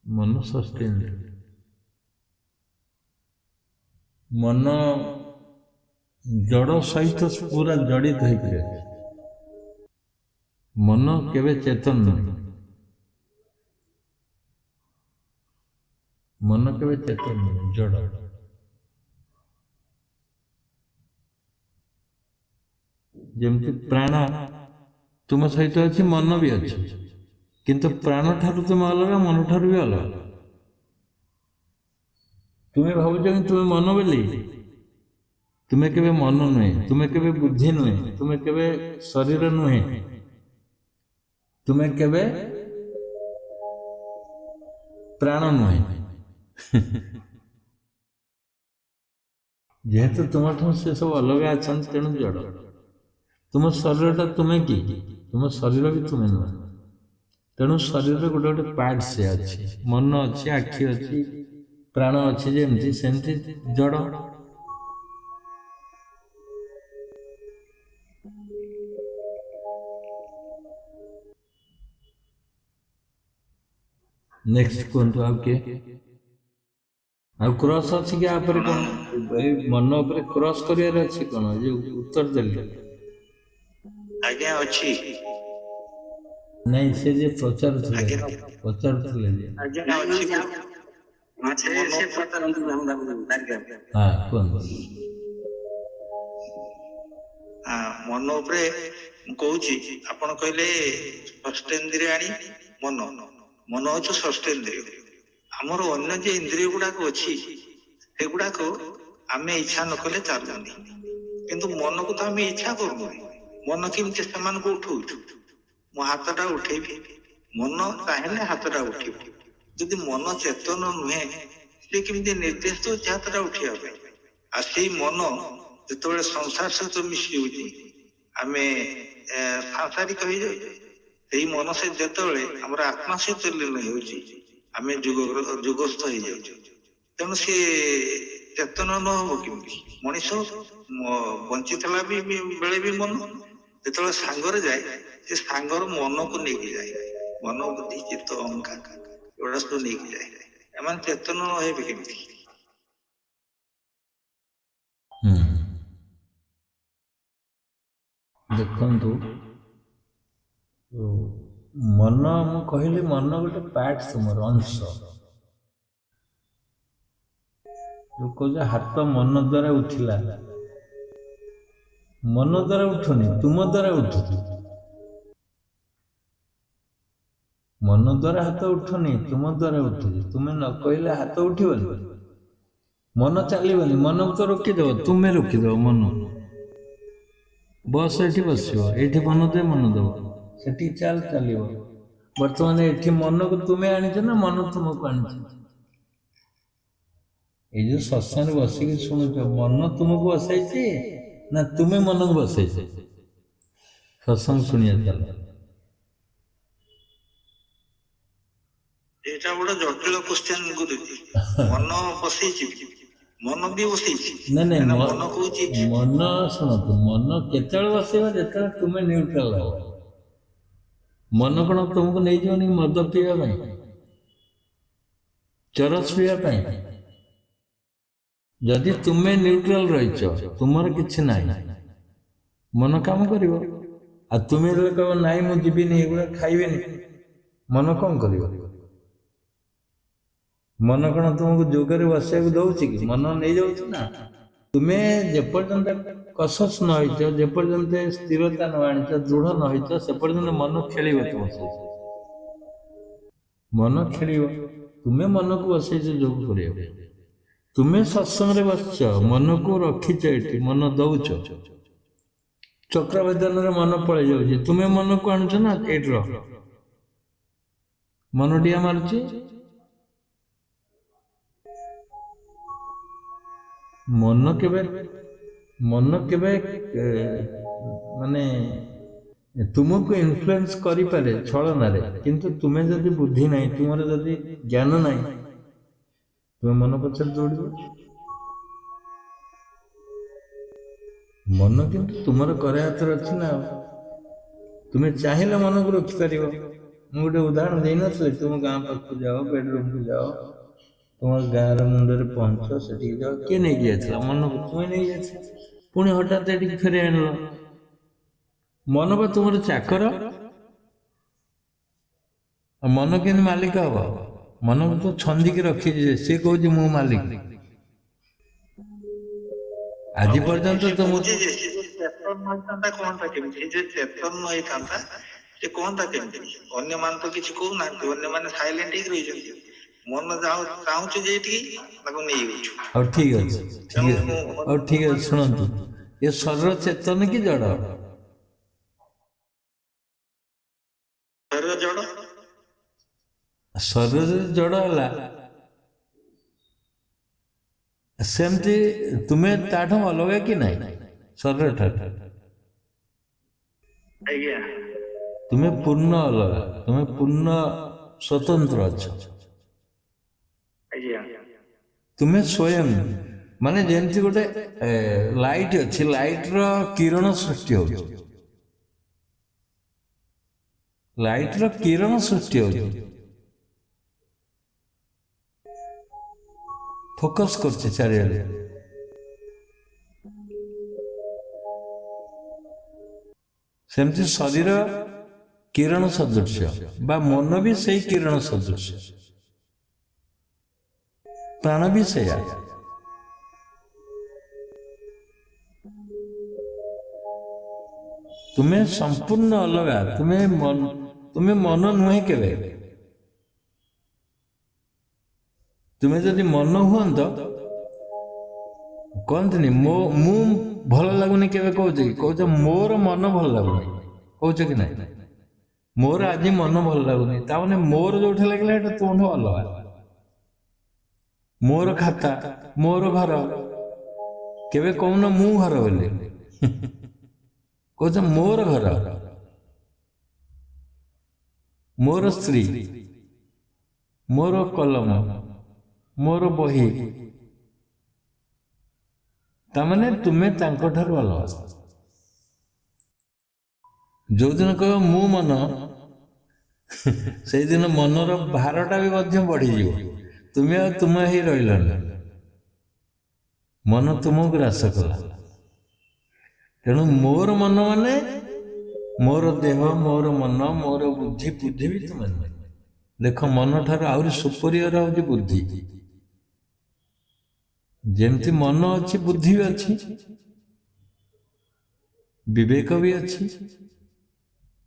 ମନ ଷଷ୍ଠ ଇନ୍ଦ୍ରିୟ। ମନ ଜଡ଼ ସହିତ ପୁରା ଜଡ଼ିତ ହେଇକି ଅଛି। ମନ କେବେ ଚେତନ ନୁହେଁ। ମନ କେବେ ଚେତନ ନୁହେଁ, ଜଡ଼। ଯେମିତି ପ୍ରାଣ ତୁମ ସହିତ ଅଛି, ମନ ବି ଅଛି, କିନ୍ତୁ ପ୍ରାଣ ଠାରୁ ତୁମେ ଅଲଗା, ମନ ଠାରୁ ବି ଅଲଗା। ତୁମେ ଭାବୁଛ କି ତୁମେ ମନ ବୋଲି? ତୁମେ କେବେ ମନ ନୁହେଁ, ତୁମେ କେବେ ବୁଦ୍ଧି ନୁହେଁ, ତୁମେ କେବେ ଶରୀର ନୁହେଁ, ତୁମେ କେବେ ପ୍ରାଣ ନୁହେଁ। ଯେହେତୁ ତୁମଠୁ ସେ ସବୁ ଅଲଗା ଅଛନ୍ତି, ତେଣୁ ଜଡ଼। ତୁମ ଶରୀରଟା ତୁମେ କି? ତୁମ ଶରୀର ବି ତୁମେ ନୁହେଁ। ତେଣୁ ଶରୀରରେ ଗୋଟେ ଗୋଟେ ପାର୍ଟ ସେ ଅଛି। ମନ ଅଛି, ଆଖି ଅଛି, ପ୍ରାଣ ଅଛି, ଯେମିତି ସେମିତି ଜଡ଼। ନେକ୍ସଟ କୁହନ୍ତୁ, ଆଉ କିଏ? ଆଉ କ୍ରସ୍ ଅଛି କି? ଆପରେ କ'ଣ ଏଇ ମନ ଉପରେ କ୍ରସ୍ କରିବାର ଅଛି? କ'ଣ ଯେ ଉତ୍ତର ଦେଲି?
ଆଜ୍ଞା ଅଛି।
ନାଇଁ, ସେ ଯେ ପଚାରୁଥିଲେ ଯେ
ଆଜ୍ଞା ଅଛି।
ହଁ, କୁହନ୍ତୁ।
ମନ ଉପରେ ମୁଁ କହୁଛି, ଆପଣ କହିଲେ ଷଷ୍ଠେନ୍ଦ୍ରିୟ ଆଣି ମନ, ମନ ହଉଛି ଷଷ୍ଠେନ୍ଦ୍ରିୟ। ଆମର ଅନ୍ୟ ଯେ ଇନ୍ଦ୍ରିୟ ଗୁଡାକ ଅଛି, ସେଗୁଡାକ ଆମେ ଇଚ୍ଛା ନ କଲେ ଚାଲୁନି, କିନ୍ତୁ ମନକୁ ତ ଆମେ ଇଚ୍ଛା କରୁନୁ। ମନ କେମିତି ସେମାନଙ୍କୁ ଉଠଉଛୁ? ମୁଁ ହାତଟା ଉଠେଇବି, ମନ ଚାହିଁଲେ ହାତଟା ଉଠିବ। ଯଦି ମନ ଚେତନ ନୁହେଁ, ସେ କେମିତି ନିର୍ଦ୍ଦେଶ ଦଉଛି ହାତଟା ଉଠିବା ପାଇଁ? ଆଉ ସେଇ ମନ ଯେତେବେଳେ ସଂସାର ସହିତ ମିଶି ଯାଉଛି, ଆମେ ସାଂସାରିକ ହେଇଯାଉଛୁ। ସେଇ ମନ ସେ ଯେତେବେଳେ ଆମର ଆତ୍ମା ସହିତ ଲୀନ ହେଉଛି, ଆମେ ଯୁଗସ୍ଥ ହେଇଯାଉଛୁ। ତେଣୁ ସେ ଚେତନ ନ ହବ କେମିତି? ମଣିଷ ବଞ୍ଚିଥିଲା ବେଳେ ବି ମନ, ଯେତେବେଳେ ସାଙ୍ଗରେ ଯାଏ, ସେ ସାଙ୍ଗର ମନକୁ ନେଇକି ଯାଏ। ମନ, ବୁଦ୍ଧି, ଚିତ୍ତ, ଅହଙ୍କାର ଏଗୁଡା ସବୁ ନେଇକି ଯାଏ। ଏମାନେ ଚେତନ ନ ହେବେ କେମିତି?
ଦେଖନ୍ତୁ, ମନ, ମୁଁ କହିଲି ମନ ଗୋଟେ ପାର୍ଟ, ତୁମର ଅଂଶ। ଯୋଉ କହୁଛ ହାତ ମନ ଦ୍ୱାରା ଉଠିଲା, ମନ ଦ୍ୱାରା ଉଠୁନି, ତୁମ ଦ୍ୱାରା ଉଠୁଛି। ମନ ଦ୍ୱାରା ହାତ ଉଠୁନି, ତୁମ ଦ୍ୱାରା ଉଠୁଛି। ତୁମେ ନ କହିଲେ ହାତ ଉଠିବନି, ମନ ଚାଲିବନି। ମନକୁ ତ ରୋକିଦେବ, ତୁମେ ରୋକିଦେବ ମନ। ବସ ଏଠି ବସିବ, ଏଇଠି ମନ ଦେବ, ସେଠି ଚାଲିବ। ବର୍ତ୍ତମାନ ଏଠି ମନକୁ ତୁମେ ଆଣିଛ ନା ମନ ତୁମକୁ ଆଣିଛ? ଏଇ ଯୋଉ ସତ୍ସଙ୍ଗରେ ବସିକି ଶୁଣୁଛ, ମନ ତୁମକୁ ବସାଇଛି ନା ତୁମେ ମନକୁ ବସାଇଛ? ସତ୍ସଙ୍ଗ ଶୁଣିବା ଚାଲ।
ଏଇଟା ଗୋଟେ ଜଟିଳ କ୍ୱେଶ୍ଚନ ଗୁରୁଜୀ। ମନ ବସେଇଛି, ମନ ବି ବସେଇଛି।
ନାଇଁ
ମନ କହୁଛି
ମନ ଶୁଣନ୍ତୁ, ମନ କେତେବେଳେ ବସେଇବ? ଯେତେବେଳେ ତୁମେ ନ୍ୟୁଟ୍ରାଲ ହବ। ମନ କଣ ତୁମକୁ ନେଇଯିବନି ମଦ ପିଇବା ପାଇଁ, ଚରସ ପିଇବା ପାଇଁ? ଯଦି ତୁମେ ନ୍ୟୁଟ୍ରାଲ ରହିଛ, ତୁମର କିଛି ନାହିଁ, ମନ କାମ କରିବ। ଆଉ ତୁମେ ଯେତେବେଳେ କହିବ ନାଇଁ ମୁଁ ଯିବିନି, ଏଗୁଡ଼ା ଖାଇବିନି, ମନ କଣ କରିବ? ମନ କଣ ତୁମକୁ ଯୋଗରେ ବସିବାକୁ ଦଉଛି କି? ମନ ନେଇଯାଉଛି ନା। ତୁମେ ଯେପର୍ଯ୍ୟନ୍ତ କସସ୍ ନ ହେଇଛ, ଯେପର୍ଯ୍ୟନ୍ତ ସ୍ଥିରତା ନ ଆଣିଛ, ଦୃଢ଼ ନ ହେଇଛ, ସେ ପର୍ଯ୍ୟନ୍ତ ମନ ଖେଳିବ ତୁମ ସହିତ। ମନ ଖେଳିବ। ତୁମେ ମନକୁ ବସେଇଛ ଯୋଗ କରିବାକୁ। ତୁମେ ସତ୍ସଙ୍ଗରେ ବସିଛ, ମନକୁ ରଖିଛ ଏଠି, ମନ ଦଉଛ। ଚକ୍ରବେଦନରେ ମନ ପଳେଇ ଯାଉଛି, ତୁମେ ମନକୁ ଆଣୁଛ ନା ଏଇଠି ରହ। ମନ ଡିଆ ମାରୁଛି। ମନ କେବେ ମାନେ ତୁମକୁ ଇନଫ୍ଲୁଏନ୍ସ କରିପାରେ ଛଳନାରେ, କିନ୍ତୁ ତୁମେ ଯଦି ବୁଦ୍ଧି ନାହିଁ, ତୁମର ଯଦି ଜ୍ଞାନ ନାହିଁ, ତୁମେ ମନ ପଛରେ ଦୌଡ଼ିବ। ମନ କିନ୍ତୁ ତୁମର କରେ ହାତରେ ଅଛି ନା। ତୁମେ ଚାହିଁଲେ ମନକୁ ରଖିପାରିବ। ମୁଁ ଗୋଟେ ଉଦାହରଣ ଦେଇନଥିଲି, ତୁମ ଗାଁ ପାଖକୁ ଯାଅ, ବେଡରୁମକୁ ଯାଅ, ତୁମ ଗାଁର ମୁଣ୍ଡରେ ପହଞ୍ଚ, ସେଠିକି ଯାଅ। କିଏ ନେଇକି ଯାଇଥିଲା? ମନକୁ ତୁମେ ନେଇ ଯାଇଥିଲ। ପୁଣି ହଠାତ୍ ଏଠିକି ଫେରି ଆଣିଲ। ମନ ବା ତୁମର ଚାକର। ମନ କେମିତି ମାଲିକ ହବ? ମନକୁ ତ ଛନ୍ଦିକି ରଖିଛି, ସିଏ କହୁଛି ମୁଁ ମାଲିକ। ଆଜି ପର୍ଯ୍ୟନ୍ତ ତ ମୁଁ
କଣଟା କେମିତି ଚେତନ ହେଇଥାନ୍ତା, ସେ କଣଟା କେମିତି? ଅନ୍ୟମାନେ ତ କିଛି କହୁନାହାନ୍ତି, ଅନ୍ୟମାନେ ସାଇଲେଣ୍ଟ ହେଇକି ରହିଛନ୍ତି। ମନ ଚାହୁଁଛୁ ଯେ ଏଇଠିକି, ତାକୁ ନେଇଯାଉଛୁ।
ହଉ ଠିକ ଅଛି, ହଉ ଠିକ ଅଛି। ଶୁଣନ୍ତୁ, ଏ ଶରୀର ଚେତନ କି ଜଡ଼?
ଶରୀର ଜଡ଼।
ଶରୀରରେ ଜଡ଼ ହେଲା, ସେମିତି ତୁମେ ତାଠୁ ଅଲଗା କି ନାହିଁ ଶରୀର ଠାରୁ?
ଆଜ୍ଞା।
ତୁମେ ପୂର୍ଣ୍ଣ ଅଲଗା, ତୁମେ ପୂର୍ଣ୍ଣ ସ୍ୱତନ୍ତ୍ର ଅଛ।
ଆଜ୍ଞା।
ତୁମେ ସ୍ୱୟଂ, ମାନେ ଯେମିତି ଗୋଟେ ଲାଇଟ୍ ଅଛି, ଲାଇଟ୍ର କିରଣ ସୃଷ୍ଟି ହଉଛି। ଲାଇଟ୍ର କିରଣ ସୃଷ୍ଟି ହଉଛି, ଫୋକସ୍ କରୁଛି ଚାରିଆଡ଼େ। ସେମିତି ଶରୀର କିରଣ ସଦୃଶ୍ୟ, ବା ମନ ବି ସେଇ କିରଣ ସଦୃଶ୍ୟ, ପ୍ରାଣ ବି ସେଇଆ। ତୁମେ ସମ୍ପୂର୍ଣ୍ଣ ଅଲଗା। ତୁମେ ମନ ନୁହେଁ କେବେ। ତୁମେ ଯଦି ମନ ହୁଅନ୍ତ, କହନ୍ତିନି ମୁଁ ଭଲ ଲାଗୁନି କେବେ କହୁଛ କି? କହୁଛ ମୋର ମନ ଭଲ ଲାଗୁନି, କହୁଛ କି ନାହିଁ? ମୋର ଆଜି ମନ ଭଲ ଲାଗୁନି, ତାମାନେ ମୋର ଯୋଉଠି ଲାଗିଲା ଏଟା ତୁମଠୁ ଅଲଗା। ମୋର ଖାତା, ମୋର ଘର, କେବେ କହୁନ ମୁଁ ଘର ବୋଲି। କହୁଛ ମୋର ଘର, ମୋର ସ୍ତ୍ରୀ, ମୋର କଲମ, ମୋର ବହି। ତାମାନେ ତୁମେ ତାଙ୍କଠାରୁ ଅଲଗା। ଯୋଉଦିନ କହିବ ମୁଁ ମନ, ସେଇଦିନ ମନର ଭାରଟା ବି ମଧ୍ୟ ବଢିଯିବ। ତୁମେ ଆଉ ତୁମେ ହେଇ ରହିଲନି, ମନ ତୁମକୁ ଗ୍ରାସ କଲା। ତେଣୁ ମୋର ମନ ମାନେ ମୋର ଦେହ, ମୋର ମନ, ମୋର ବୁଦ୍ଧି ବି ତୁମେ ନୁହେଁ। ଦେଖ, ମନ ଠାରୁ ଆହୁରି ସୁପରିୟର ହଉଛି ବୁଦ୍ଧି। ଯେମିତି ମନ ଅଛି, ବୁଦ୍ଧି ବି ଅଛି, ବିବେକ ବି ଅଛି,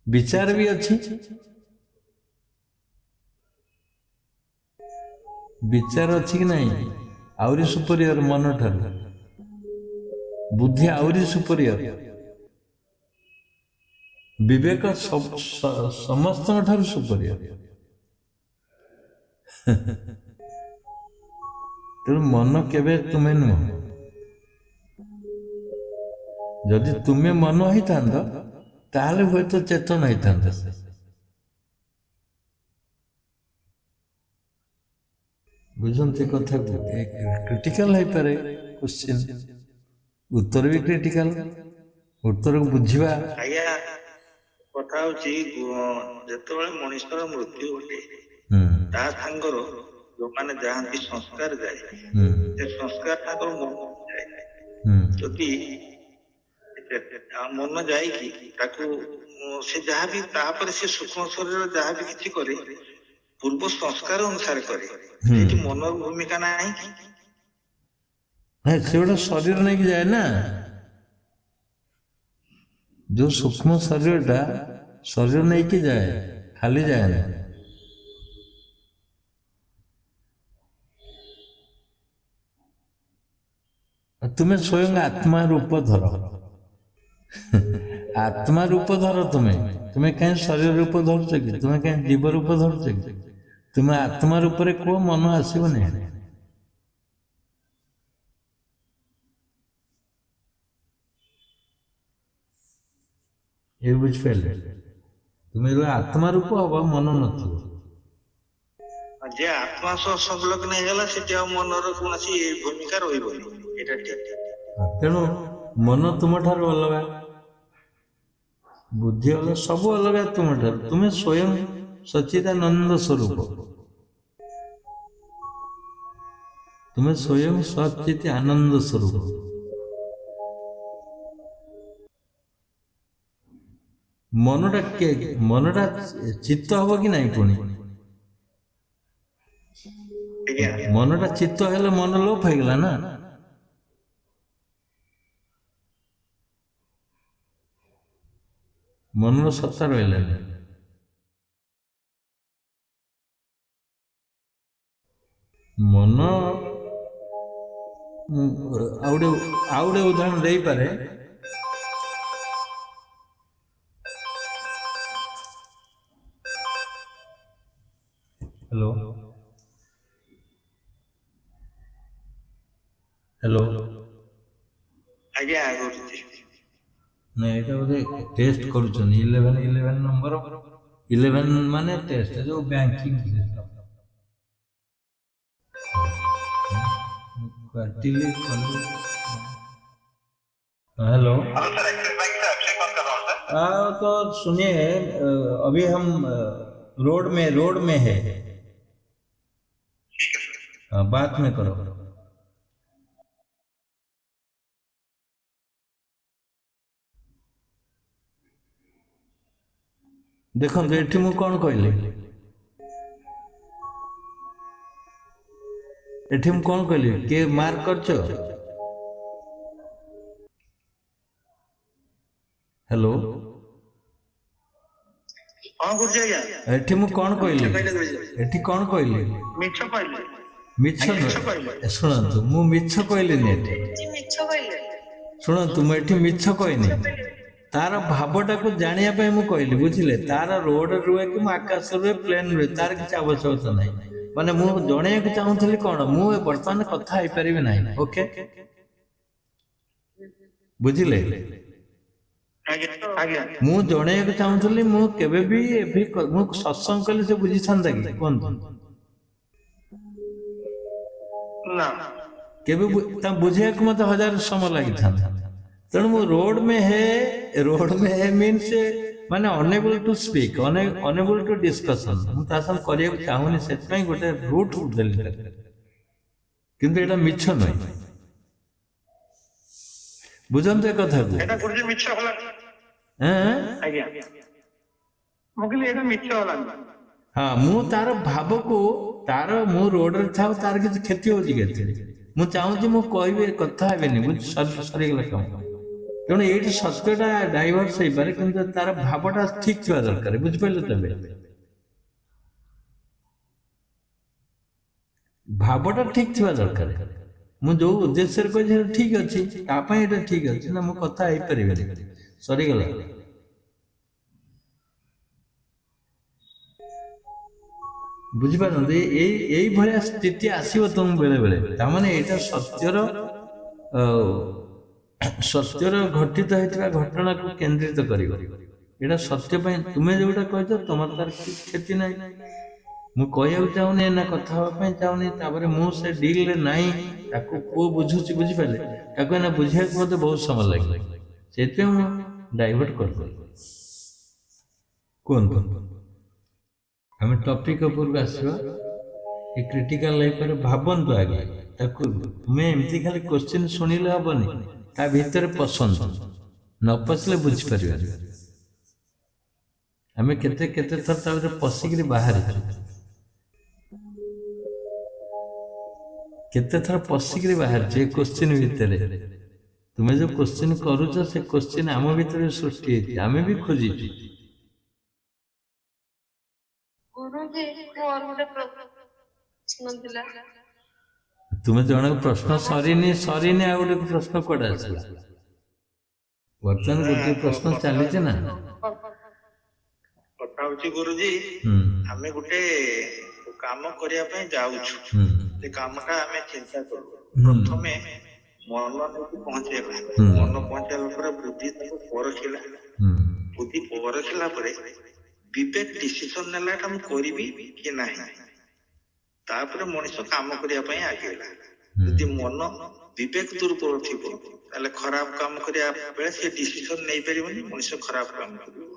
ବିଚାର ବି ଅଛି। विचार अच्छी कि नहीं आउरी सुपरियर मन ठार बुद्धि आउरी सुपरियर विवेक समस्त ठार सुपरियर तेणु मन केवे तुम्हें नुह जदि तुम्हें मन होता ताहले हुए तो चेतन होता बुझते कथा को क्रिटिकल है पारे क्वेश्चन उत्तर भी क्रिटिकल उत्तर को बुझा
ଆଜ୍ଞା କଥା ହଉଛି ଯେତେବେଳେ ମଣିଷର ମୃତ୍ୟୁ ଘଟେ ତା ସାଙ୍ଗର ଯୋଉମାନେ ଯାଆନ୍ତି ସଂସ୍କାର ଯାଏ ସେ ସଂସ୍କାର ତାଙ୍କର ମନକୁ ଯାଏ ଯଦି ମନ ଯାଇକି ତାକୁ ସେ ଯାହାବି ତାପରେ ସେ ସୂକ୍ଷ୍ମ ଶରୀର ଯାହାବି କିଛି କରେ ପୂର୍ବ ସଂସ୍କାର ଅନୁସାରେ କରେ ସେଠି ମନର ଭୂମିକା ନାହିଁ କି
से गोटे शरीर नहीं जाए ना जो सूक्ष्म शरीरटा शरीर नहीं कि जाए खाली जाए ना तुम्हें स्वयं आत्मा रूप धर आत्मा रूप धर तुम्हें कहीं शरीर रूप धरच कि तुम्हें कहीं जीव रूप धरच कि तुम्हें आत्मा रूप में कह मन आसब नहीं ये बुझिपारे तुम्हें आत्मा रूप हम मन न
जे आत्मा सह संलग्न ହେଇଗଲା ସେଠି ଆଉ ମନର କୌଣସି ଭୂମିକା ରହିବନି ଏଟା ଠିକ
तेणु मन तुम ठार अलग बुद्धि अलग सब अलग तुम ठार तुम्हें स्वयं सच्चिदानंद स्वरूप तुम्हें स्वयं सच्चित आनंद स्वरूप मनटा चित्त हम कि नहीं पुणी मनटा चित्त है मन लोप हो गला ना मन सत्ता रहा मन आउटे उदाहरण दे पारे हेलो हेलो
ଆଜ୍ଞା କରୁଛି
नहीं ये बोधे टेस्ट करुचन 11 नंबर 11 माने टेस्ट जो बैंकिंग सिस्टम क्वार्टरली हेलो तो सुनिए अभी हम रोड में है बात में करो देखो एठी मु कौन कहली एठी मु कौन कहली के मार्क करछ हेलो
କଣ କରୁଛି ଆଜ୍ଞା
एठी मु कौन कहली एठी कौन कहली
ମିଛ କହିଲେ
मिछ शुणु मु मिछ कहली शुणु मु एठी मिछ कहनी तार भावटा को जानिया पे मु कहली बुझिले तार रोड रुए कि आकाश रुए प्लेन रुए तार किसी आवश्यकता नहीं माने मु जणिया को चाहूथली कोन मु वर्तमान कथा होई परिबे नहीं ओके बुझिले
ଆଜ୍ଞା
मु जणिया को चाहूथली मु केबे भी एभी मु सत्संग कले से बुझी छंदा कि कोन
ନା
केबे ता बुझिया को मते हजार समय लागि था तेणु मु रोड में है मीन्स माने unable to speak unable to discussion मु तासन करिया चाहूनी से गोटे रूट देली किंतु एटा मिछ नहीं बुझंते कथा को
ଏଟା କରୁଛି ମିଛ ହେଲା
हैं
ଆଜ୍ଞା ମୁଁ କହିଲି ଏଟା ମିଛ ହେଲା
हाँ मु तार भाव को तार मु रोड रे था तार किछ क्षति होजी केते मु चाहूची मु कहबे कथा हेबेनी बुझ सरी गेला काम तेणु ये सत्यटा डाइवर्स हो पारे कि तार भावटा ठीक थी दरकार बुझिपारे तेज ଭାବଟା ଠିକ ଥିବା ଦରକାର। ମୁଁ ଯୋଉ ଉଦ୍ଦେଶ୍ୟରେ କହିଛି ସେଟା ଠିକ ଅଛି, ତା ପାଇଁ ଏଟା ଠିକ ଅଛି ନା, ମୁଁ କଥା ହେଇପାରିବିନି, ସରିଗଲା। ବୁଝିପାରନ୍ତି? ଏଇଭଳିଆ ସ୍ଥିତି ଆସିବ ତମ ବେଳେ ବେଳେ। ତାମାନେ ଏଇଟା ସତ୍ୟର ଘଟିତ ହେଇଥିବା ଘଟଣାକୁ କେନ୍ଦ୍ରିତ କରିବ। ଏଇଟା ସତ୍ୟ ପାଇଁ ତୁମେ ଯୋଉଟା କହିଛ ତମର ତାର କିଛି କ୍ଷତି ନାହିଁ। ମୁଁ କହିବାକୁ ଚାହୁଁନି ନା କଥା ହେବା ପାଇଁ ଚାହୁଁନି, ତାପରେ ମୁଁ ସେ ଡିଲରେ ନାହିଁ, ତାକୁ ପୁଅ ବୁଝୁଛି, ବୁଝିପାରିଲେ? ତାକୁ ଏନା ବୁଝିବାକୁ ମତେ ବହୁତ ସମୟ ଲାଗିଲା, ସେଇଥିପାଇଁ ମୁଁ ଡାଇଭର୍ଟ କରିଦେଲି। କୁହନ୍ତୁ, ଆମେ ଟପିକ ଉପରକୁ ଆସିବା। ଏ କ୍ରିଟିକାଲ ଲାଇଫରେ ଭାବନ୍ତୁ ଆগে ତାକୁ। ତୁମେ ଏମିତି ଖାଲି କ୍ୱେଶ୍ଚିନ୍ ଶୁଣିଲେ ହବନି, ତା ଭିତରେ ପସନ୍ଦ ନ ପଶିଲେ ବୁଝିପାରିବାନି। ଆମେ କେତେ କେତେ ଥର ତା ଭିତରେ ପଶିକିରି ବାହାରିଛୁ, କେତେ ଥର ପଶିକିରି ବାହାରିଛୁ ଏ କ୍ୱେଶ୍ଚିନ୍ ଭିତରେ। ତୁମେ ଯୋଉ କ୍ୱେଶ୍ଚିନ୍ କରୁଛ ସେ କ୍ୱେଶ୍ଚିନ୍ ଆମ ଭିତରେ ସୃଷ୍ଟି ହେଇଛି, ଆମେ ବି ଖୋଜିଛୁ।
ଗୁରୁଜୀ ମୋର ଗୋଟେ ପ୍ରଶ୍ନ ଥିଲା।
ତୁମେ ଜଣକ ପ୍ରଶ୍ନ ସରିନି ଆଉ ଗୋଟେ ପ୍ରଶ୍ନ କୁଆଡେ ଆସିଲା? ବର୍ତ୍ତମାନ ଗୋଟିଏ ପ୍ରଶ୍ନ ଚାଲିଛି ନା।
କଥା ହଉଛି ଗୁରୁଜୀ, ଆମେ ଗୋଟେ କାମ କରିବା ପାଇଁ ଯାଉଛୁ, ସେ କାମଟା ଆମେ ଚିନ୍ତା କରୁ। ପ୍ରଥମେ ମନ ନେଇକି ପହଞ୍ଚେଇଲା, ମନ ପହଞ୍ଚେଇଲା ପରେ ବୁଦ୍ଧି ତାକୁ ପରଖିଲା, ବୁଦ୍ଧି ପରଖିଲା ପରେ ବିବେକ ଡିସିସନ ନେଲା ଏଟା ମୁଁ କରିବି କି ନାହିଁ। ତାପରେ ମଣିଷ କାମ କରିବା ପାଇଁ ଆଗେଇଲା। ଯଦି ମନ ବିବେକ ଦୁର୍ବଳ ଥିବ ତାହେଲେ ଖରାପ କାମ କରିବା ବେଳେ ସେ ଡିସିସନ ନେଇପାରିବନି, ମଣିଷ ଖରାପ କାମ କରିବ।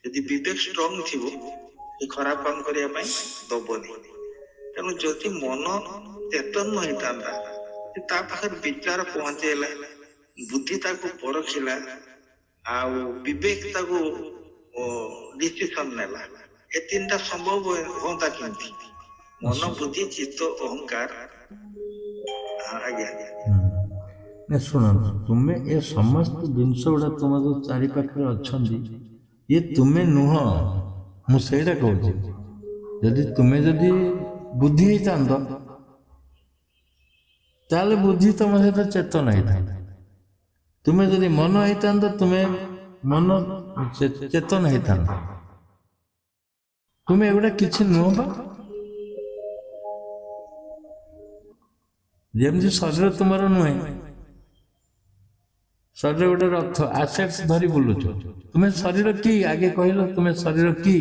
ଯଦି ବିବେକ ଷ୍ଟ୍ରଙ୍ଗ ଥିବ ସେ ଖରାପ କାମ କରିବା ପାଇଁ ଦବନି। ତେଣୁ ଯଦି ମନ ଚେତନ ହେଇଥାନ୍ତା, ତା ପାଖରେ ବିଚାର ପହଞ୍ଚେଇଲା, ବୁଦ୍ଧି ତାକୁ ପରଖିଲା, ଆଉ ବିବେକ ତାକୁ ଡିସିସନ ନେଲା, ଏ ତିନିଟା ସମ୍ଭବ ହୁଅନ୍ତା କେମିତି? ମନ, ବୁଦ୍ଧି, ଚିତ୍ତ, ଅହଙ୍କାର। ଆଜ୍ଞା
ଶୁଣନ୍ତୁ, ତୁମେ ଏ ସମସ୍ତ ଜିନିଷ ଗୁଡା ତୁମ ଯୋଉ ଚାରି ପାଖରେ ଅଛନ୍ତି, ଇଏ ତୁମେ ନୁହଁ। ମୁଁ ସେଇଟା କହୁଛି, ଯଦି ବୁଦ୍ଧି ହେଇଥାନ୍ତ ତାହେଲେ ବୁଦ୍ଧି ତମ ସହିତ ଚେତନ ହେଇଥାନ୍ତା। ତୁମେ ଯଦି ମନ ହେଇଥାନ୍ତ, ତୁମେ ମନ ଚେତନ ହେଇଥାନ୍ତା। ତୁମେ ଏଗୁଡା କିଛି ନୁହଁ ବା। ଯେମିତି ଶରୀର ତୁମର ନୁହେଁ, ଶରୀର ଗୋଟେ ରଥ, ଆସେଟ୍ସ ଧରି ବୁଲୁଛ। ତୁମେ ଶରୀର କି? ଆଗେ କହିଲ, ତୁମେ ଶରୀର କି?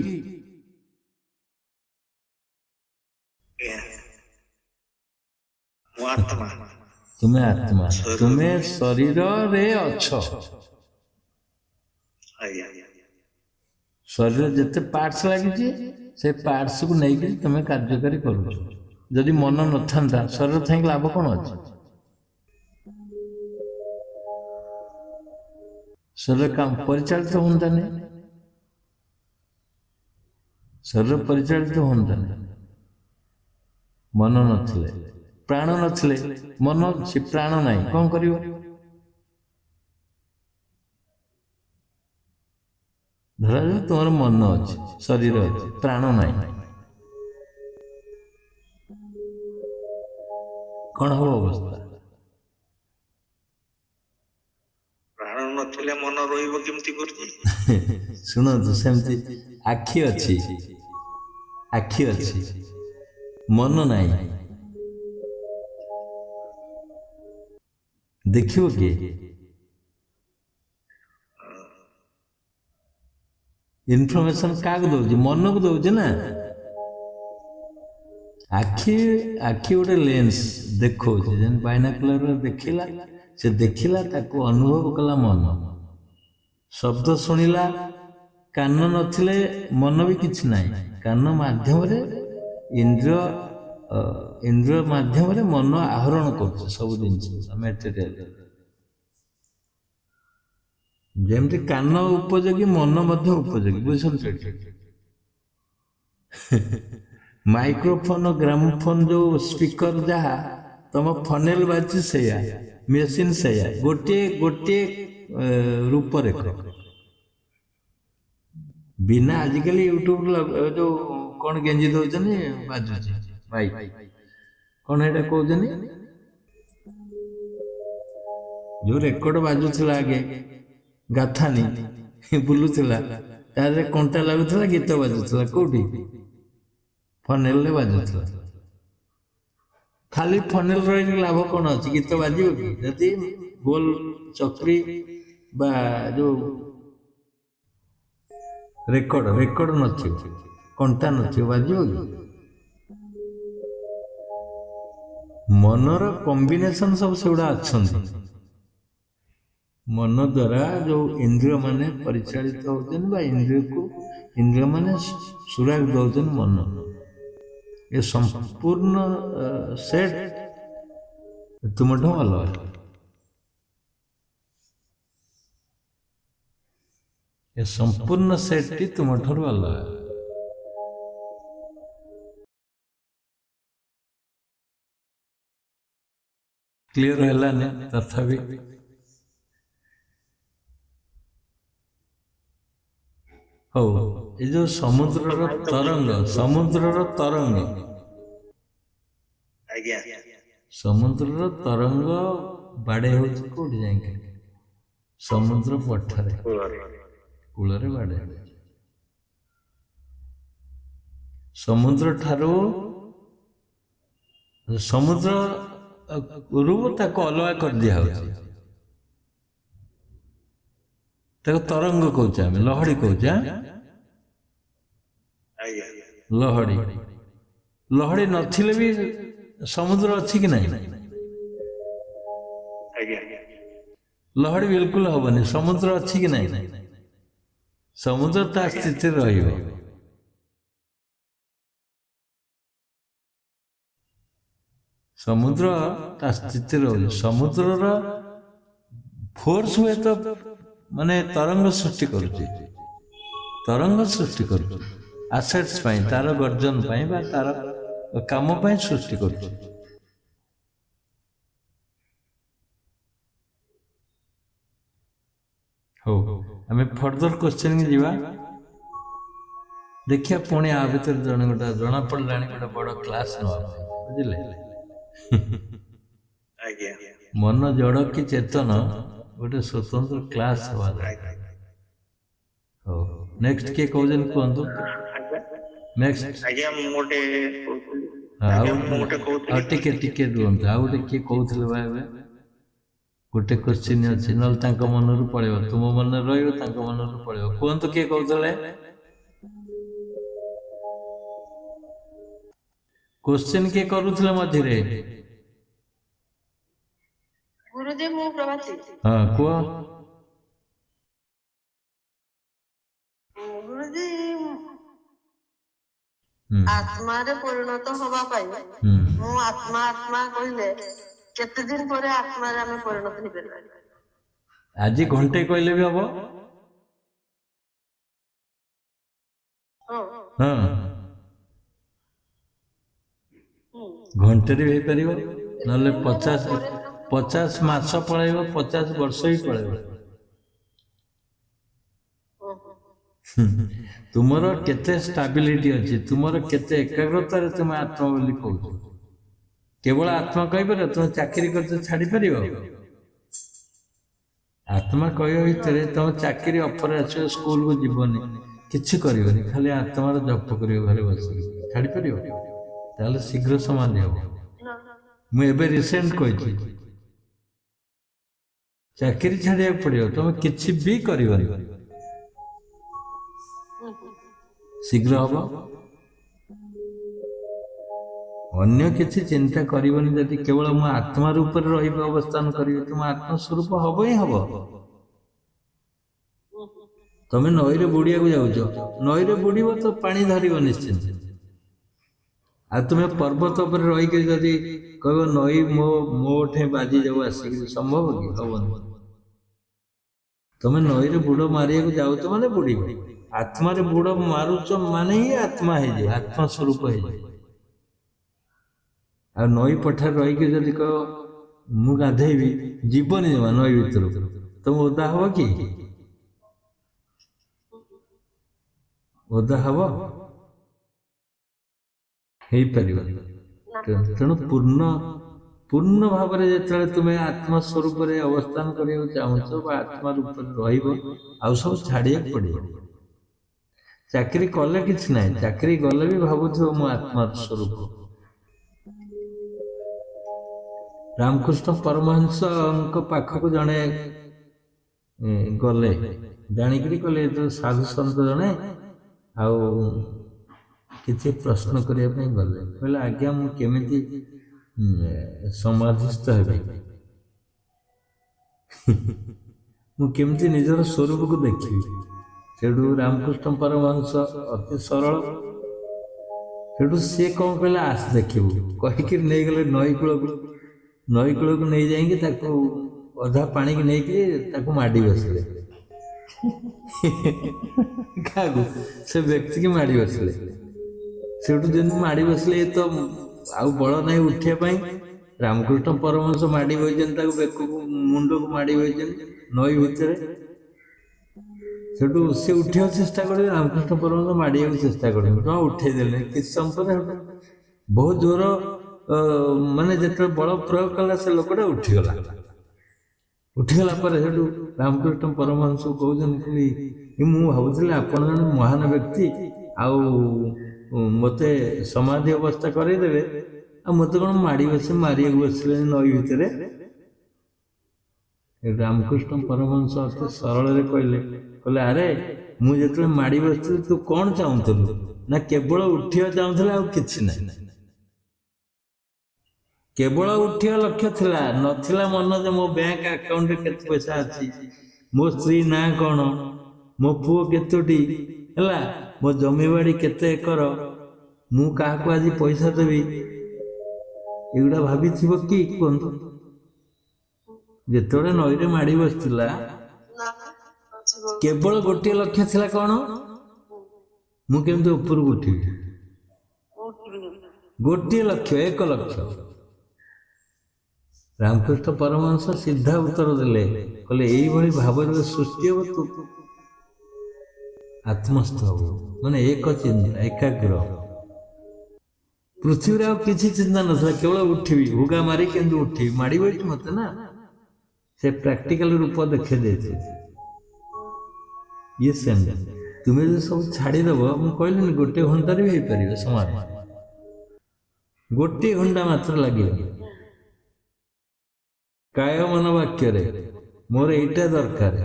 ତୁମେ ଆତ୍ମା, ତୁମେ ଶରୀରରେ ଅଛ। ଶରୀର ଯେତେ ପାର୍ଟସ ଲାଗିଛି ସେ ପାର୍ଟସକୁ ନେଇକି ତୁମେ କାର୍ଯ୍ୟକାରୀ କରୁଛ। ଯଦି ମନ ନଥାନ୍ତା, ଶରୀର ଥାଇକି ଲାଭ କଣ ଅଛି? ଶରୀର ପରିଚାଳିତ ହୁଅନ୍ତାନି, ଶରୀର ପରିଚାଳିତ ହୁଅନ୍ତାନି ମନ ନଥିଲେ। ପ୍ରାଣ ନଥିଲେ, ମନ ସେ ପ୍ରାଣ ନାହିଁ, କଣ କରିବ? ଧରାଯାଉ ତୁମର ମନ ଅଛି, ଶରୀର ଅଛି, ପ୍ରାଣ ନାହିଁ, କଣ ହବ ଅବସ୍ଥା?
ପ୍ରାଣ ନଥିଲେ ମନ ରହିବ କେମିତି କରୁଛି?
ଶୁଣନ୍ତୁ, ସେମିତି ଆଖି ଅଛି, ମନ ନାହିଁ, ଦେଖିବ କିଏ? ଇନଫର୍ମେସନ କାହାକୁ ଦଉଛି? ମନକୁ ଦଉଛି ନା। ଆଖି ଗୋଟେ ଲେନ୍ସ ଦେଖଉଛି, ଯେମିତି ବାଇନାକୁଲର ଦେଖିଲା, ସେ ଦେଖିଲା, ତାକୁ ଅନୁଭବ କଲା ମନ। ଶବ୍ଦ ଶୁଣିଲା, କାନ ନଥିଲେ ମନ ବି କିଛି ନାହିଁ। କାନ ମାଧ୍ୟମରେ, ଇନ୍ଦ୍ରିୟ ମାଧ୍ୟମରେ ମନ ଆହରଣ କରୁଛି ସବୁ ଜିନିଷ ମେଟେରିଆଲ। ଯେମିତି କାନ ଉପଯୋଗୀ, ମନ ମଧ୍ୟ ଉପଯୋଗୀ, ବୁଝୁଛନ୍ତି? ମାଇକ୍ରୋଫୋନ, ଗ୍ରାମୋଫୋନ, ଯୋଉ ସ୍ପିକର, ଯାହା ତମ ଫନେଲ ବାଜୁଛି ସେଇଆ, ମେସିନ ସେଇଆ, ଗୋଟିଏ ରୂପରେଖ। ବିନା ଆଜିକାଲି ୟୁଟ୍ୟୁବ ଯୋଉ କଣ ଗେଞ୍ଜି ଦଉଛନ୍ତି, ବାଜୁଛି ମାଇକ, कौन एटा कहजनी जो रेकर्ड बाजुला आगे गाथानी बुलूला तारे कंटा लगुला गीत बाजुला कौटी फनेल बाजुला खाली फनेल रही लाभ कौन अच्छी गीत बाजो कि जदि गोल चक्री बा जो रेकर्ड रेकर्ड नथियो कंटा नथियो बाजो कि मनर कॉम्बिनेशन सब सेगुड़ा अच्छा मन द्वारा जो इंद्रिय माने परिचालित होचन बा इंद्रिय माने सुराग दौचन मन ये संपूर्ण सेट तुमठो अलग ये संपूर्ण सेट टी तुमठो अलग क्लियर है तथापि हो ये जो समुद्र तरंग
आज्ञा
समुद्र तरंग बाड़े हो कौट जाए समुद्र पठारे कूल बाड़े समुद्र ठारू समुद्र ताको अलगा कर दिया तरंग कौचे आम लहड़ी कौचे लहड़ी लहड़ी नथिले भी समुद्र अच्छी कि नहीं लहड़ी बिल्कुल हबनी समुद्र अच्छी कि नहीं समुद्र ता स्थिति रहिबो समुद्र ता स्थिति रही समुद्रर फोर्स हुए तो माने तरंग सृष्टि करुच्ची आसेट्स पाई तार गर्जन पाई बा तार काम पाई सृष्टि करुच्ची हो आमे फर्दर क्वेश्चन की जीवा देखिया पुणी आ भीतर जन गोटा जना पड़लानी गोटा बड़ क्लास न बुझिले मन जड़ कि चेतन गोटे स्वतंत्र क्लास हवा हो नेक्स्ट के कहजन कहंतु नेक्स्ट टिके टिके रुहंतु आ गोटे किए कहउथिले बा एबे गोटे क्वेश्चन अछि नल तांको मनरु पळेबो तुम मन रहिबो तांको मनरु पळेबो कहंतु किए कहउथिले क्वेश्चन के करूथिले मझिरे
गुरुजी मु प्रभाती
हां को
गुरुजी आत्मा रे परिणत होबा पाई मु आत्मा आत्मा कहले केते दिन परे आत्मा रे हम परिणत नि करबा
आज घंटे कहले भी हबो हां घंटे रे हे परिबो नले 50 मास पळाइबो 50 वर्ष ही पळाइबो तुमर केते स्टेबिलिटी अछि तुमर केते एकाग्रता रे तुम आत्मा बोली कहू केवल आत्मा कहि पर तुम चाकरी करते छाड़ी परिबो आत्मा कहियो भितरे तुम चाकरी ऑफर आछो स्कूल को जीवनी किछि करिवनी खाली आत्मा रे जप करियो घरे बसी छाड़ी परिबो ताले शीघ्र समाधि हो मु एबे रिसेंट कहि चाकरी छाड़िया पड़ियो तुम किछि भी करिवनी शीघ्र हबो अन्य किसी चिंता करिवनी जदि केवल मु आत्मा रूप रे रहिबो अवस्थान करियो तुम आत्मा स्वरूप हबो ही हबो तमे नई रे बुड़िया को जाउछो नई रे बुड़ीबो तो पानी धरिबो निश्चित आ तुम पर्वत पर रही के जदि कहबो नई मोठे बाजी जाऊ आसी संभव कि हबो तमे नई रे बुड़ मारिया को जाउछो माने बुड़ीबो आत्मा रे बुड़ मारुछो माने ही आत्मा हे जे आत्मा स्वरूप हे जे आ नई पठार रही के जदि कह मु गाधेबी जीवनी जमा नई भीतर तुम ओदा हब कि ओदा हब हे परिबो
ना
ତେଣୁ ପୂର୍ଣ୍ଣ ପୂର୍ଣ୍ଣ ଭାବରେ ଯେତେବେଳେ ତୁମେ ଆତ୍ମ ସ୍ୱରୂପରେ ଅବସ୍ଥାନ କରିବାକୁ ଚାହୁଁଛ ବା ଆତ୍ମା ରୂପରେ ରହିବ, ଆଉ ସବୁ ଛାଡ଼ିବାକୁ ପଡ଼ିବ। ଚାକିରି କଲେ କିଛି ନାହିଁ, ଚାକିରି ଗଲେ ବି ଭାବୁଥିବ ମୁଁ ଆତ୍ମା ସ୍ୱରୂପ। ରାମକୃଷ୍ଣ ପରମହଂସଙ୍କ ପାଖକୁ ଜଣେ ଗଲେ, ଜାଣିକିରି କଲେ ଯେତେବେଳେ ସାଧୁ ସନ୍ଥ ଜଣେ ଆଉ କିଛି ପ୍ରଶ୍ନ କରିବା ପାଇଁ ଗଲେ, କହିଲେ ଆଜ୍ଞା ମୁଁ କେମିତି ସମାଧିସ୍ଥ ହେବି, ମୁଁ କେମିତି ନିଜର ସ୍ୱରୂପକୁ ଦେଖିବି। ସେଠୁ ରାମକୃଷ୍ଣ ପରମହଂସ ଅତି ସରଳ, ସେଠୁ ସିଏ କ'ଣ କହିଲେ ଆସ ଦେଖିବୁ, କହିକି ନେଇଗଲେ ନଈ କୂଳକୁ ନେଇ ଯାଇକି ତାକୁ ଅଧା ପାଣିକି ନେଇକି ତାକୁ ମାଡ଼ି ବସିଲେ। କାହାକୁ? ସେ ବ୍ୟକ୍ତିକି ମାଡ଼ି ବସିଲେ। ସେଠୁ ଯେମିତି ମାଡ଼ି ବସିଲେ, ଏ ତ ଆଉ ବଳ ନାହିଁ ଉଠିବା ପାଇଁ। ରାମକୃଷ୍ଣ ପରମହଂସ ମାଡ଼ି ବସିଛନ୍ତି, ତାକୁ ବେକକୁ ମୁଣ୍ଡକୁ ମାଡ଼ି ବସିଛନ୍ତି ନଈ ଭିତରେ। ସେଠୁ ସେ ଉଠିବାକୁ ଚେଷ୍ଟା କରିବେ, ରାମକୃଷ୍ଣ ପରମହଂସ ମାଡ଼ିବାକୁ ଚେଷ୍ଟା କରିବେ, ଜମା ଉଠେଇ ଦେଲେ। କିଛି ସମୟ ପରେ ବହୁତ ଜୋର ମାନେ ଯେତେବେଳେ ବଳ ପ୍ରୟୋଗ କଲା, ସେ ଲୋକଟା ଉଠିଗଲା। ଉଠିଗଲା ପରେ ସେଠୁ ରାମକୃଷ୍ଣ ପରମହଂସକୁ କହୁଛନ୍ତି, ମୁଁ ଭାବୁଥିଲି ଆପଣ ଜଣେ ମହାନ ବ୍ୟକ୍ତି, ଆଉ ମୋତେ ସମାଧି ଅବସ୍ଥା କରେଇଦେବେ, ଆଉ ମୋତେ କ'ଣ ମାରିବାକୁ ବସିଲେଣି ନଈ ଭିତରେ। ରାମକୃଷ୍ଣ ପରମହଂସ ଅତି ସରଳରେ କହିଲେ ଆରେ ମୁଁ ଯେତେବେଳେ ମାଡ଼ି ବସିଥିଲି ତୁ କ'ଣ ଚାହୁଁଥିଲୁ? ନା କେବଳ ଉଠିବା ଚାହୁଁଥିଲା, ଆଉ କିଛି ନାହିଁ। କେବଳ ଉଠିବା ଲକ୍ଷ୍ୟ ଥିଲା, ନଥିଲା ମନ ଯେ ମୋ ବ୍ୟାଙ୍କ ଆକାଉଣ୍ଟରେ କେତେ ପଇସା ଅଛି, ମୋ ସ୍ତ୍ରୀ ନାଁ କ'ଣ, ମୋ ପୁଅ କେତୋଟି ହେଲା, ମୋ ଜମିବାଡ଼ି କେତେ ଏକର, ମୁଁ କାହାକୁ ଆଜି ପଇସା ଦେବି, ଏଗୁଡ଼ା ଭାବିଥିବ କି କୁହନ୍ତୁ? ଯେତେବେଳେ ନଈରେ ମାଡ଼ି ବସିଥିଲା, କେବଳ ଗୋଟିଏ ଲକ୍ଷ୍ୟ ଥିଲା, କ'ଣ? ମୁଁ କେମିତି ଉପରକୁ ଉଠିବି। ଗୋଟିଏ ଲକ୍ଷ୍ୟ, ଏକ ଲକ୍ଷ୍ୟ। ରାମକୃଷ୍ଣ ପରମହଂସ ସିଧା ଉତ୍ତର ଦେଲେ, କହିଲେ ଏଇଭଳି ଭାବରେ ସୃଷ୍ଟି ହବ, ତୁ ଆତ୍ମସ୍ଥ ହବ, ମାନେ ଏକ ଚିନ୍ତା, ଏକାଗ୍ର। ପୃଥିବୀରେ ଆଉ କିଛି ଚିନ୍ତା ନଥିଲା, କେବଳ ଉଠିବି, ହୁଗା ମାରି କେମିତି ଉଠିବି, ମାଡ଼ି ବସିଛି ମତେ ନା। ସେ ପ୍ରାକ୍ଟିକାଲ ରୂପ ଦେଖେଇ ଦେଇଥିଲେ। ଇଏ ସେମିତି ତୁମେ ଯଦି ସବୁ ଛାଡ଼ିଦେବ, ମୁଁ କହିଲିନି ଗୋଟିଏ ଘଣ୍ଟାରେ ବି ହେଇପାରିବ ସମାଧି, ଗୋଟିଏ ଘଣ୍ଟା ମାତ୍ର ଲାଗିବ। କାୟ ମନ ବାକ୍ୟରେ ମୋର ଏଇଟା ଦରକାର,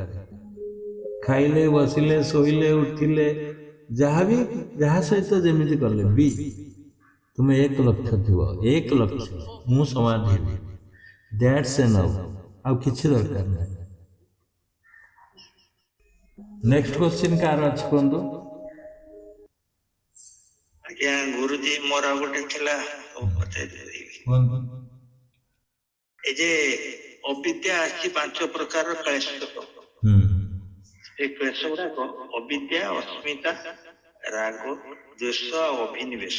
ଖାଇଲେ ବସିଲେ ଶୋଇଲେ ଉଠିଲେ ଯାହା ସହିତ ଯେମିତି କଲେ ବି ତୁମେ ଏକ ଲକ୍ଷ୍ୟ ଥିବ, ଏକ ଲକ୍ଷ୍ୟ, ମୁଁ ସମାଧି ହେବି, ଦ୍ୟାଟ୍ସ ଏନଫ୍, ଆଉ କିଛି ଦରକାର ନାହିଁ। ନେକ୍ସଟ କ୍ୱେଶ୍ଚିନ୍ କାହାର ଅଛି କୁହନ୍ତୁ?
ଆଜ୍ଞା ଗୁରୁଜୀ, ମୋର ଆଉ ଗୋଟେ ଥିଲା
କୁହନ୍ତୁ।
ଏ ଯେ ଅବିଦ୍ୟା ଆସିଛି 5 ପ୍ରକାରର କ୍ଲେଶ। ଏ କ୍ଲେଶ ଗୁଡାକ ଅବିଦ୍ୟା, ଅସ୍ମିତା, ରାଗ, ଦ୍ୱେଷ ଆଉ ଅଭିନିବେଶ।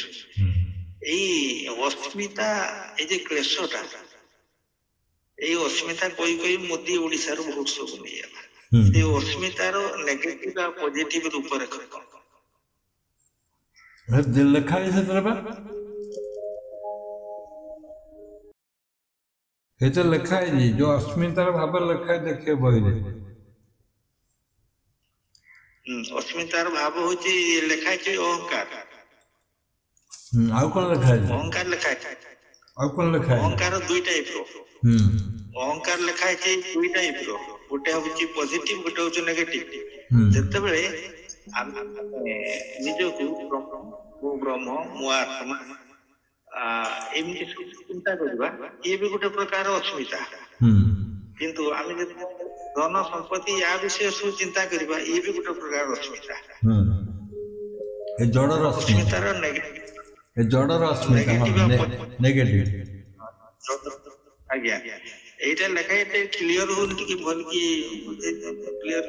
ଏଇ ଅସ୍ମିତା, ଏଇ ଯେ କ୍ଲେଶଟା, ଏଇ ଅସ୍ମିତା କହି ମୋଦି ଓଡିଶାରୁ ବହୁତ ସବୁ ନେଇଗଲା। এই অস্ମିତାର ନେଗେଟିଭ ଆଉ ପଜିଟିଭ ରୂପରେଖ କ'ଣ?
ଲେଖା ହେଇଛି ସେଥିରେ ବା, ଏଇଟା ଲେଖା ହେଇଛି, ଯୋଉ ଅସ୍ମିତାର ଭାବ ଲେଖା ହେଇଛି, ଦେଖିବେ ବହିରେ।
ଅସ୍ମିତାର ଭାବ ହଉଛି ଲେଖା ହେଇଛି ଅହଙ୍କାର।
ଆଉ କ'ଣ ଲେଖା ହେଇଛି?
ଅହଙ୍କାର ଲେଖା ହେଇଛି।
ଆଉ କ'ଣ ଲେଖା ହେଇଛି?
ଅହଙ୍କାର 2 ଟାଇପର। ଅହଙ୍କାର ଲେଖା ହେଇଛି 2 ଟାଇପର, ଗୋଟେ ହଉଛି ପଜିଟିଭ, ଗୋଟେ ହଉଛି ନେଗେଟିଭ। ଯେତେବେଳେ ଆମେ ନିଜକୁ ମୁଁ ବ୍ରହ୍ମ, ମୁଁ ଆତ୍ମା ଏମିତି ଚିନ୍ତା କରିବା, ଇଏ ବି ଗୋଟେ ପ୍ରକାର ଅସ୍ମିତା। କିନ୍ତୁ ଆମେ ଯଦି ଧନ ସମ୍ପତ୍ତି ୟା ବିଷୟ ସବୁ ଚିନ୍ତା କରିବା, ଇଏ ବି ଗୋଟେ ପ୍ରକାର ଅସ୍ମିତା।
ଏ ଜଡ଼ର
ଅସ୍ମିତାର
ନେଗେଟିଭ।
ଆଜ୍ଞା, এইটা লেখা এটা ক্লিয়ার হল কি ভাল কি ক্লিয়ার?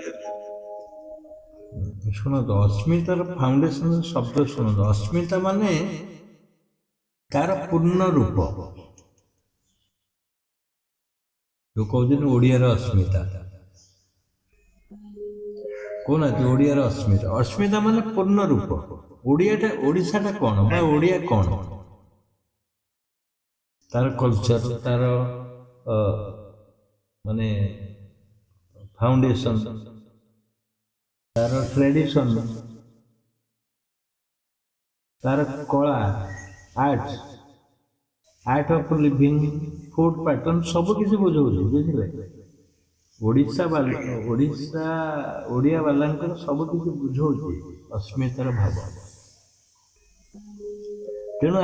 ଶୁଣନ୍ତୁ, ଅସ୍ମିତାର ଫାଉଣ୍ଡେସନ ଶବ୍ଦ ଶୁଣନ୍ତୁ। ଅସ୍ମିତା ମାନେ ତାର ପୂର୍ଣ୍ଣ ରୂପ, ଯୋଉ କହୁଛନ୍ତି ଓଡ଼ିଆର ଅସ୍ମିତା, କହୁନାହାନ୍ତି ଓଡ଼ିଆର ଅସ୍ମିତା। ଅସ୍ମିତା ମାନେ ପୂର୍ଣ୍ଣ ରୂପ। ଓଡ଼ିଶାଟା କ'ଣ ବା ଓଡ଼ିଆ କ'ଣ? ତାର କଲଚର, ତାର ମାନେ ଫାଉଣ୍ଡେସନ, ତାର ଟ୍ରେଡିସନ, ତାର କଳା, art of living, food pattern ସବୁ କିଛି ବୁଝଉଛି, ବୁଝିଲେ। ଓଡ଼ିଆ ବାଲାଙ୍କର ସବୁ କିଛି ବୁଝଉଛି ଅସ୍ମିତାର ଭାବ। ତେଣୁ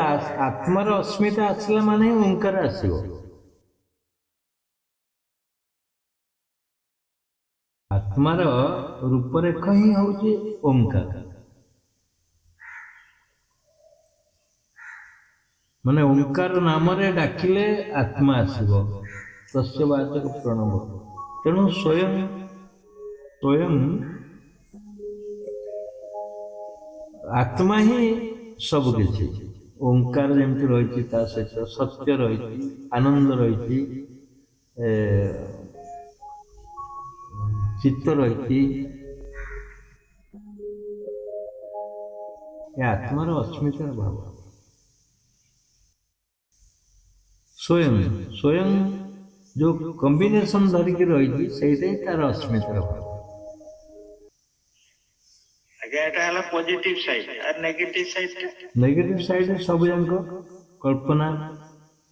ଆତ୍ମାର ଅସ୍ମିତା ଆସିଲା ମାନେ ହିଁ ଓଙ୍କାର ଆସିବ। ଆତ୍ମାର ରୂପରେଖ ହିଁ ହଉଛି ଓଙ୍କାର। ମାନେ ଓଙ୍କାର ନାମରେ ଡାକିଲେ ଆତ୍ମା ଆସିବ। ତସ୍ୟ ବାଚକ ପ୍ରଣବ। ତେଣୁ ସ୍ୱୟଂ ଆତ୍ମା ହିଁ ସବୁ କିଛି। ଓଙ୍କାର ଯେମିତି ରହିଛି, ତା ସହିତ ସତ୍ୟ ରହିଛି, ଆନନ୍ଦ ରହିଛି, ଚିତ୍ତ ରହିଛି। ଏ ଆତ୍ମାର ଅସ୍ମିତାର ଭାବ। ସ୍ୱୟଂ ଯୋଉ କମ୍ବିନେସନ ଧରିକି ରହିଛି, ସେଇଟା ହିଁ ତାର ଅସ୍ମିତାର ଭାବ।
ଆଜ୍ଞା ଏଟା ହେଲା ପଜିଟିଭ ସାଇଡ, আর ନେଗେଟିଭ ସାଇଡ
ନେଗେଟିଭ ସାଇଡରେ ସବୁ ଯାକ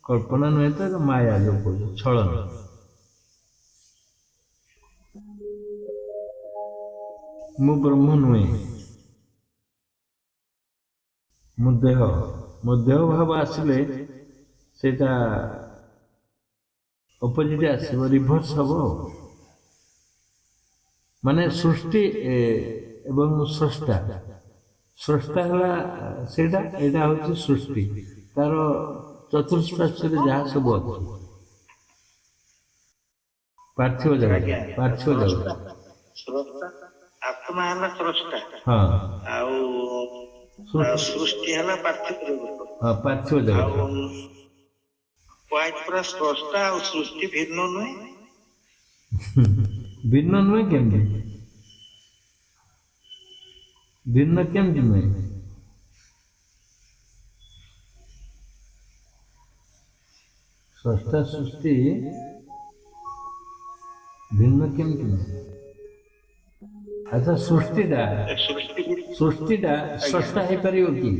କଳ୍ପନା ନୁହେଁ ତ, ମାୟା ଯୋଉ କହୁଛୁ, ଛଳନା। ମୁଁ ବ୍ରହ୍ମ ନୁହେଁ, ମୋ ଦେହ ଭାବ ଆସିଲେ ସେଇଟା ଅପୋଜିଟ ଆସିବ, ରିଭର୍ସ ହବ। ମାନେ ସୃଷ୍ଟି ଏବଂ ସ୍ରଷ୍ଟା ହେଲା ସେଇଟା, ଏଇଟା ହଉଛି ସୃଷ୍ଟି। ତାର ଚତୁଃପାର୍ଶ୍ୱରେ ଯାହା ସବୁ ଅଛି, ପାର୍ଥିବ ଜଗତ।
ଆତ୍ମା ହେଲା ସ୍ରଷ୍ଟା,
ହଁ,
ଆଉ ସୃଷ୍ଟି ହେଲା ପାର୍ଥିବ ଜଗତ।
ପାର୍ଥିବ ଜଗତ।
ଆଉ ପୁରା ସ୍ରଷ୍ଟା ଆଉ ସୃଷ୍ଟି ଭିନ୍ନ ନୁହେଁ।
ଭିନ୍ନ ନୁହେଁ କେମିତି? ଭିନ୍ନ କେମିତି ନୁହେଁ? ସ୍ରଷ୍ଟା ସୃଷ୍ଟି ଭିନ୍ନ କେମିତି ନୁହେଁ? ଆଚ୍ଛା, ସୃଷ୍ଟିଟା ସ୍ରଷ୍ଟା ହେଇପାରିବ କି?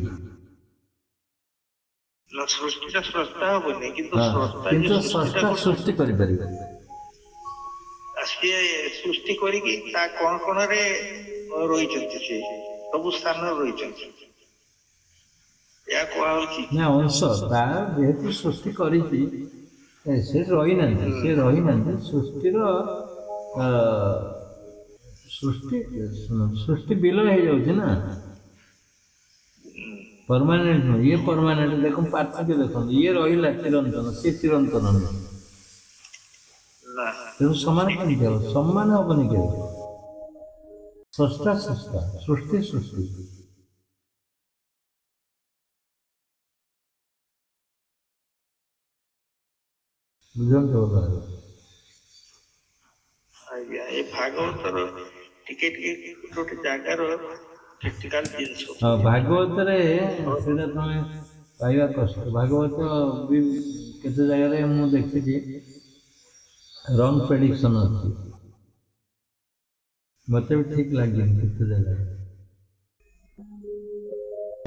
ସୃଷ୍ଟିଟା ସ୍ରଷ୍ଟା ହବନି, କିନ୍ତୁ
ସ୍ରଷ୍ଟା ସୃଷ୍ଟି କରିପାରିବ।
ସିଏ ସୃଷ୍ଟି କରିକି ତା କଣ କଣରେ ରହିଛନ୍ତି, ସେ ସବୁ ସ୍ଥାନରେ ରହିଛନ୍ତି। ଏହା କୁହାହଉଛି
ନା ଅଂଶ ତା ଯେହେତୁ ସୃଷ୍ଟି କରିଛି, ସେ ରହିନାହାନ୍ତି। ସୃଷ୍ଟି ବିଲୟ ହେଇଯାଉଛି ନା, ପରମାନେଣ୍ଟ ନୁହେଁ। ଇଏ ପରମାନେଣ୍ଟ। ଦେଖନ୍ତୁ ପାର୍ଥକ୍ୟ ଦେଖନ୍ତୁ, ଇଏ ରହିଲା ଚିରନ୍ତନ, ସିଏ ଚିରନ୍ତନ ନୁହେଁ। ତେଣୁ ସମାନ କେମିତି ହବ? ସମାନ ହବନି କେବେ। ସ୍ରଷ୍ଟା ସୃଷ୍ଟି। ବୁଝନ୍ତୁ?
ଆଜ୍ଞା, ଏ ଭାଗବତର ଟିକେ ଗୋଟେ ଜାଗାର କ୍ରିଟିକାଲ ଜିନିଷ।
ହଁ, ଭାଗବତରେ ସେଇଟା ତମେ ପାଇବା କଷ୍ଟ। ଭାଗବତ ବି କେତେ ଜାଗାରେ ମୁଁ ଦେଖିଛି ରଙ୍ଗ ପ୍ରେଡିକ୍ସନ ଅଛି। ମତେ ବି ଠିକ ଲାଗେନି କେତେ ଜାଗାରେ।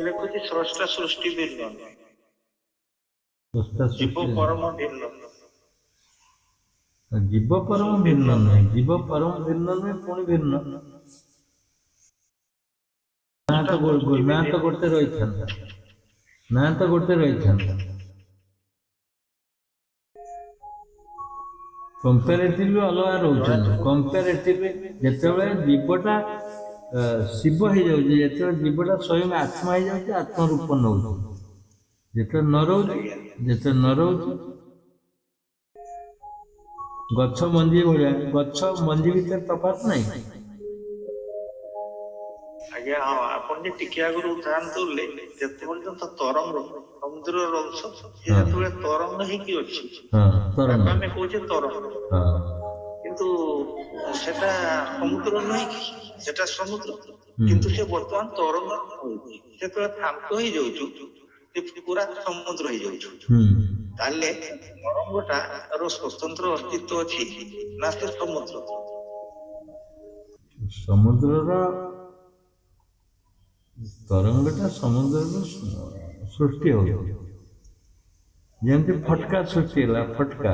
ଦେଖୁଛି ସ୍ରଷ୍ଟା ସୃଷ୍ଟି ଭିନ୍ନ, ଜୀବ ପରମ ଭିନ୍ନ।
ଜୀବ ପରମ ଭିନ୍ନ ନୁହେଁ, ପୁଣି ଭିନ୍ନ। ନା ତ ଗୋଟେ ରହିଥାନ୍ତା। କମ୍ପାରେଟିଭଲି ଅଲଗା ରହୁଛନ୍ତି। କମ୍ପାରେଟିଭଲି ଯେତେବେଳେ ଜୀବଟା ଶିବ ହେଇଯାଉଛି, ଯେତେବେଳେ ଜୀବଟା ସ୍ୱୟଂ ଆତ୍ମା ହେଇଯାଉଛି, ଆତ୍ମ ରୂପ ନଉଛି। ଯେତେବେଳେ ନ ରହୁଛି ଗଛ ମଞ୍ଜି ଭଳିଆ, ଗଛ ମଞ୍ଜି ଭିତରେ ତଫାତ ନାହିଁ।
ଆଜ୍ଞା ହଁ, ଆପଣ ଯେ ଟିକେ ଆଗରୁ ଉଦାହରଣ ଦେଲେ, ଯେତେ ପର୍ଯ୍ୟନ୍ତ ତରଙ୍ଗ ସମୁଦ୍ରର ଅଂଶ, ଯେତେବେଳେ ତରଙ୍ଗ ହେଇକି ଅଛି, ଆମେ କହୁଛେ ତରଙ୍ଗ, କିନ୍ତୁ ସେଟା ସମୁଦ୍ର ନୁହେଁ କି? ସେଟା ସମୁଦ୍ର, କିନ୍ତୁ ସେ ବର୍ତ୍ତମାନ ତରଙ୍ଗ ହଉଛି। ଯେତେବେଳେ ଶାନ୍ତ ହେଇଯାଉଛୁ, ସେ ପୁରା ସମୁଦ୍ର ହେଇଯାଉଛୁ। ତାହେଲେ ତରଙ୍ଗଟା ତାର ସ୍ୱତନ୍ତ୍ର ଅସ୍ତିତ୍ୱ ଅଛି ନା ସେ ସମୁଦ୍ର?
ସମୁଦ୍ରର ତରଙ୍ଗଟା ସମୁଦ୍ରର ସୃଷ୍ଟି ହଉଛି, ଯେମିତି ଫଟକା ସୃଷ୍ଟି ହେଲା, ଫଟକା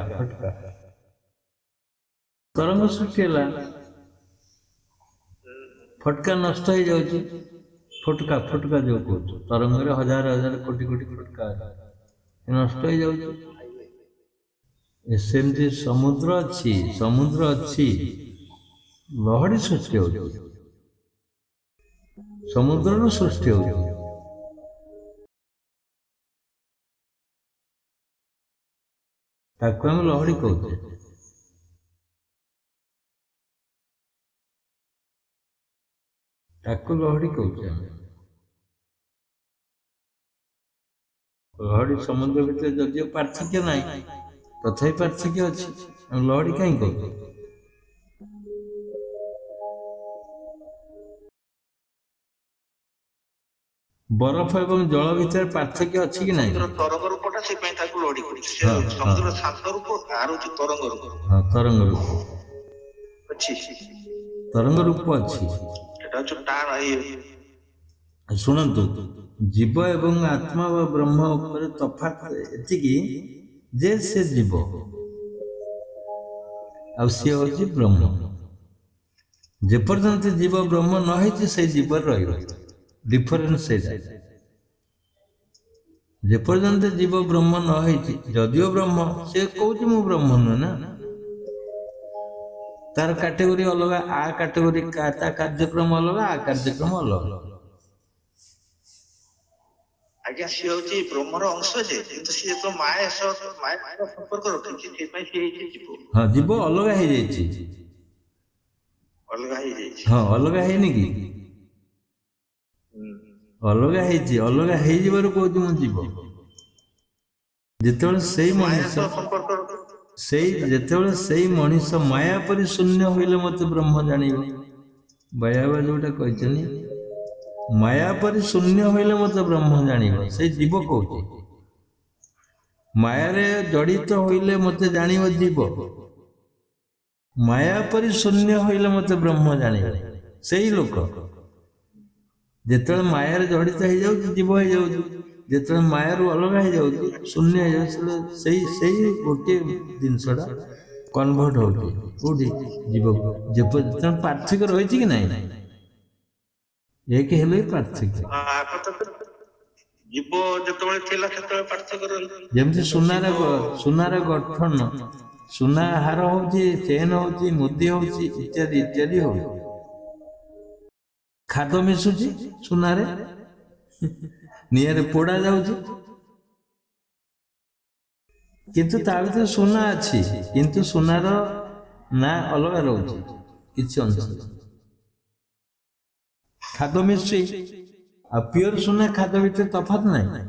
ତରଙ୍ଗ ସୃଷ୍ଟି ହେଲା, ଫଟକା ନଷ୍ଟ ହେଇଯାଉଛି, ଫଟକା ଯୋଉ କହୁଛୁ, ତରଙ୍ଗରେ ହଜାର କୋଟି ଫଟକା ନଷ୍ଟ ହେଇଯାଉଛି। ସେମିତି ସମୁଦ୍ର ଅଛି, ଲହଡ଼ି ସୃଷ୍ଟି ହଉଛି, ସମୁଦ୍ରରୁ ସୃଷ୍ଟି ହଉଛି। ତାକୁ ଆମେ ଲହଡ଼ି କହୁଛେ। ଆମେ ଲହଡ଼ି ସମୁଦ୍ର ଭିତରେ ଯଦିଓ ପାର୍ଥକ୍ୟ ନାହିଁ, ତଥାପି ପାର୍ଥକ୍ୟ ଅଛି। ଆମେ ଲହଡ଼ି କାହିଁ କହୁଛୁ? ବରଫ ଏବଂ ଜଳ ଭିତରେ ପାର୍ଥକ୍ୟ ଅଛି କି ନାହିଁ?
ତରଙ୍ଗ ରୂପଟା ସେଥିପାଇଁ ତାକୁ ଲହଡ଼ି କହୁଛି। ସମୁଦ୍ର ଶାନ୍ତ ରୂପ, ଆର ହଉଛି ତରଙ୍ଗ ରୂପ।
ତରଙ୍ଗ ରୂପ
ଅଛି, ଏଟା ହଉଛି ଟାଣ।
ଶୁଣନ୍ତୁ, ଜୀବ ଏବଂ ଆତ୍ମା ବା ବ୍ରହ୍ମ ଉପରେ ତଫାତ୍ ଏତିକି ଯେ ସେ ଜୀବ ଆଉ ସିଏ ହଉଛି ବ୍ରହ୍ମ। ଯେପର୍ଯ୍ୟନ୍ତ ଜୀବ ବ୍ରହ୍ମ ନ ହେଇଛି ସେଇ ଜୀବ ରହିବ। ଡିଫରେନ୍ସ ସେଇଟା। ଯେପର୍ଯ୍ୟନ୍ତ ଜୀବ ବ୍ରହ୍ମ ନ ହେଇଛି, ଯଦିଓ ବ୍ରହ୍ମ, ସେ କହୁଛି ମୁଁ ବ୍ରହ୍ମ ନୁହେଁ ନା, ତାର କାଟେଗୋରୀ ଅଲଗା, ଆ କାଟେଗୋରୀ, ତା କାର୍ଯ୍ୟକ୍ରମ ଅଲଗା, ଆ କାର୍ଯ୍ୟକ୍ରମ ଅଲଗା।
ଆଜ୍ଞା, ସିଏ ହଉଛି ବ୍ରହ୍ମର ଅଂଶ ଯେ, କିନ୍ତୁ ସିଏ ତ ମାୟା ସହ ସମ୍ପର୍କ ରଖିଛି, ସେଥିପାଇଁ ସିଏ ହେଇଛି ଜୀବ।
ହଁ, ଜୀବ ଅଲଗା ହେଇଯାଇଛି। ହଁ, ଅଲଗା ହେଇନି କି? ଅଲଗା ହେଇଛି, ଅଲଗା ହେଇଯିବାରୁ କହୁଛି ମୁଁ ଜୀବ। ଯେତେବେଳେ ସେଇ ମଣିଷ ମାୟା ପରି ଶୂନ୍ୟ ହୋଇଲେ ମତେ ବ୍ରହ୍ମ ଜାଣିବ। ବାୟାବା ଯୋଉଟା କହିଛନ୍ତି, ମାୟା ପରି ଶୂନ୍ୟ ହୋଇଲେ ମତେ ବ୍ରହ୍ମ ଜାଣିବ, ସେଇ ଜୀବ କହୁଛି। ମାୟାରେ ଜଡ଼ିତ ହୋଇଲେ ମତେ ଜାଣିବ ଜୀବ, ମାୟା ପରି ଶୂନ୍ୟ ହୋଇଲେ ମତେ ବ୍ରହ୍ମ ଜାଣିବ ସେଇ ଲୋକ। ଯେତେବେଳେ ମାୟାରେ ଜଡ଼ିତ ହେଇଯାଉଛି ଜୀବ ହେଇଯାଉଛି, ଯେତେବେଳେ ମାୟାରୁ ଅଲଗା ହେଇଯାଉଛି, ଶୂନ୍ୟ ହେଇଯାଉଛି, ସେଇ ଗୋଟିଏ ଜିନିଷଟା କନଭର୍ଟ ହଉଛି କୋଉଠି? ଜୀବକୁ। ଯେତେବେଳେ ପାର୍ଥକ୍ୟ ରହିଛି କି ନାହିଁ? ଏକ ହେଲେ ପାର୍ଥକ୍ୟ।
ଜୀବ ଯେତେବେଳେ ଥିଲା ସେତେବେଳେ ପାର୍ଥକ୍ୟ ରହିଛି।
ଯେମିତି ସୁନାର ଗଠନ, ସୁନା ହାର ହଉଛି, ଚେନ୍ ହଉଛି, ମୁଦି ହଉଛି, ଇତ୍ୟାଦି ହଉଛି। ଖାଦ ମିଶୁଛି ସୁନାରେ, ନିଆଁରେ ପୋଡ଼ା ଯାଉଛି, କିନ୍ତୁ ତା ଭିତରେ ସୁନା ଅଛି, କିନ୍ତୁ ସୁନାର ନା ଅଲଗା ରହୁଛି କିଛି ଅଂଶ। ଖାଦ ମିଶୁଛି, ଆଉ ପିଓର ସୁନା ଖାଦ ଭିତରେ ତଫାତ ନାହିଁ।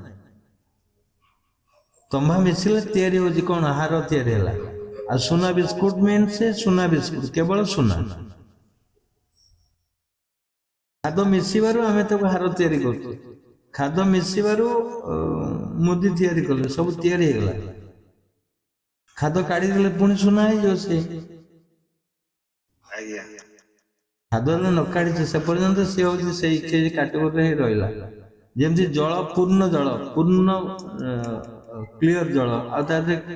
ତମ୍ବା ମିଶିଲେ ତିଆରି ହଉଛି କଣ? ହାର ତିଆରି ହେଲା। ଆଉ ସୁନା ବିସ୍କୁଟ ମିନ୍ସ ସୁନା ବିସ୍କୁଟ, କେବଳ ସୁନା। ଖାଦ ମିଶିବାରୁ ଆମେ ତାକୁ ହାର ତିଆରି କରୁଛୁ, ଖାଦ ମିଶିବାରୁ ମୁଦି ତିଆରି କଲେ, ସବୁ ତିଆରି ହେଇଗଲା। ଖାଦ କାଢିଦେଲେ ପୁଣି ସୁନା ହେଇଯିବ। ସେ ଖାଦ ନ କାଢିছে ସେ ପର୍ଯ୍ୟନ୍ତ ସିଏ ହଉଛି ସେଇ କାଟେଗୋରୀରେ ହିଁ ରହିଲା। ଯେମିତି ଜଳ, ପୂର୍ଣ୍ଣ କ୍ଲିୟର ଜଳ, ଆଉ ତା ଦେହରେ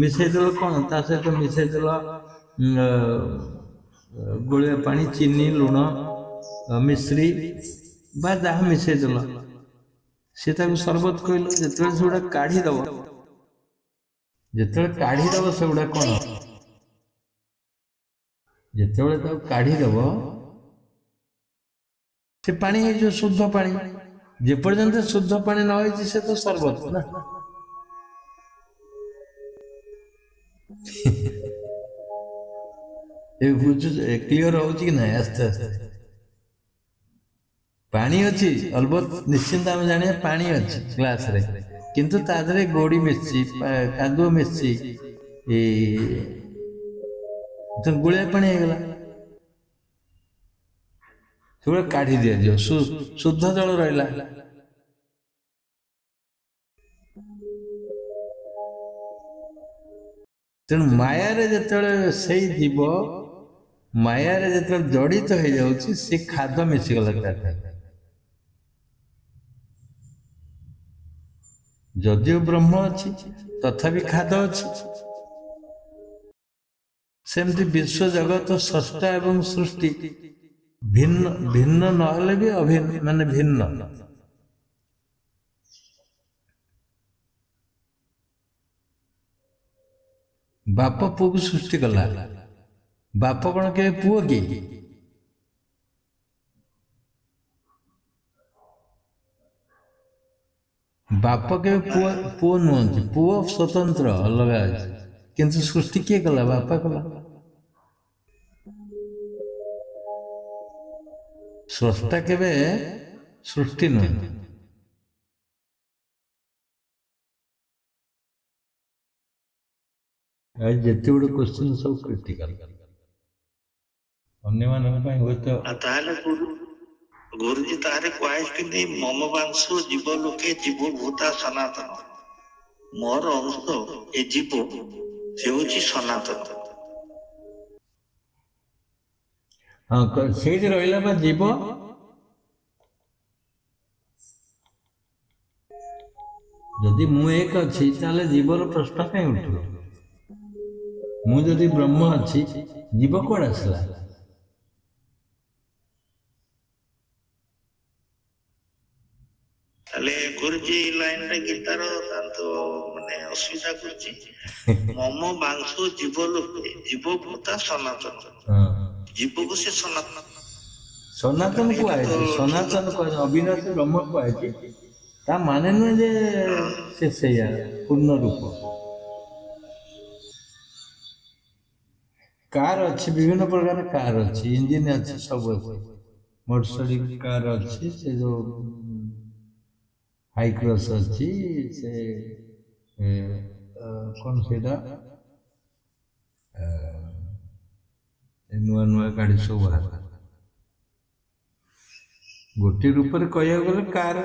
ମିଶେଇଦେଲ କଣ? ତା ସହିତ ମିଶେଇଦେଲ ଗୋଳିଆ ପାଣି, ଚିନି, ଲୁଣ, ମିଶ୍ରି ବା ଯାହା ମିଶେଇଦେଲ, ସେ ତାକୁ ସରବତ କହିଲ। ଯେତେବେଳେ ସେଗୁଡା କାଢିଦବ, ସେଗୁଡା କଣ? ଯେତେବେଳେ ତାକୁ କାଢିଦବ, ସେ ପାଣି ହେଇଯିବ, ଶୁଦ୍ଧ ପାଣି। ଯେପର୍ଯ୍ୟନ୍ତ ଶୁଦ୍ଧ ପାଣି ନ ହେଇଛି ସେ ତ ସରବତ ନା। କ୍ଲିୟର ହଉଛି କି ନାହିଁ? ଆସ୍ତେ ଆସ୍ତେ ପାଣି ଅଛି, ଅଲବତ ନିଶ୍ଚିନ୍ତ ଆମେ ଜାଣିବା ପାଣି ଅଛି ଗ୍ଲାସରେ, କିନ୍ତୁ ତା ଦେହରେ ଗୋଡି ମିଶିଛି, କାଦୁଅ ମିଶିଛି, ଗୁଳିଆ ପାଣି ହେଇଗଲା। ସେଗୁଡା କାଢି ଦିଆଯିବ, ଶୁଦ୍ଧ ଜଳ ରହିଲା। ତେଣୁ ମାୟାରେ ଯେତେବେଳେ ସେଇ ଜୀବ ମାୟାରେ ଯେତେବେଳେ ଜଡ଼ିତ ହେଇଯାଉଛି ସେ ଖାଦ ମିଶିଗଲା ତା ଦେହରେ। ଯଦିଓ ବ୍ରହ୍ମ ଅଛି ତଥାପି ଖାଦ ଅଛି। ସେମିତି ବିଶ୍ୱ ଜଗତ ସ୍ରଷ୍ଟା ଏବଂ ସୃଷ୍ଟି ଭିନ୍ନ ଭିନ୍ନ ନହେଲେ ବି ଅଭିନ୍ନ ମାନେ ଭିନ୍ନ। ବାପ ପୁଅକୁ ସୃଷ୍ଟି କଲା, ବାପ କଣ କେବେ ପୁଅ କି? ବାପ କେବେ ପୁଅ ନୁହନ୍ତି, ପୁଅ ସ୍ୱତନ୍ତ୍ର ଅଲଗା ଅଛି, କିନ୍ତୁ ସୃଷ୍ଟି କିଏ କଲା? ବାପା କଲା। ସ୍ରଷ୍ଟା କେବେ ସୃଷ୍ଟି ନୁହେଁ। ଯେତେ ଗୁଡେ କ୍ୱେଶ୍ଚିନ୍ ସବୁ କ୍ରିଟିକାଲ, ଅନ୍ୟମାନଙ୍କ ପାଇଁ ହୁଏତ।
ତାହେଲେ ଗୁରୁଜୀ ତାହେଲେ କୁହାହେଇଛନ୍ତି ମମ ବାଂଶ ଜୀବ ଲୋକେ ଜୀବ ଭୂତା ସନାତନ, ମୋର ଅଂଶ ଏ ଜୀବ ସେ ହଉଛି ସନାତନ।
ହଁ ସେଇଠି ରହିଲା ବା ଜୀବ। ଯଦି ମୁଁ ଏକ ଅଛି ତାହେଲେ ଜୀବର ପ୍ରଶ୍ନ କାହିଁ ଉଠିବ? ମୁଁ ଯଦି ବ୍ରହ୍ମ ଅଛି ଜୀବ କୁଆଡେ ଆସିଲା?
ତାହେଲେ ଗୁରୁଜୀ ଲାଇନ ଟା ଗୀତାର ତ ମାନେ ଅସୁବିଧା କରୁଛି। ମମ ବାଂଶ ଜୀବ ଲୋକେ ଜୀବ ଭୂତା ସନାତନ, ଜୀବକୁ ସେ ସନାତନ
ସନାତନ କୁହାଯାଇଛି। ସନାତନ କୁହାଯାଇଛି, ଅବିନାଶୀ ବ୍ରହ୍ମ କୁହାଯାଇଛି। ତା ମାନେ ନୁହେଁ ଯେ ସେ ସେଇଆ ପୂର୍ଣ୍ଣ ରୂପ। କାର ଅଛି, ବିଭିନ୍ନ ପ୍ରକାର କାର ଅଛି, ଇଞ୍ଜିନ ଅଛି, ସବୁ ଅଛି। ମର୍ସିଡିଜ କାର ଅଛି, ସେ ଯୋଉ ହାଇକ୍ରସ୍ ଅଛି, ସେ କଣ ସେଇଟା ନୂଆ ନୂଆ ଗାଡି ସବୁ ବାହାରିଲା। ଗୋଟିଏ ରୂପରେ କହିବାକୁ ଗଲେ କାର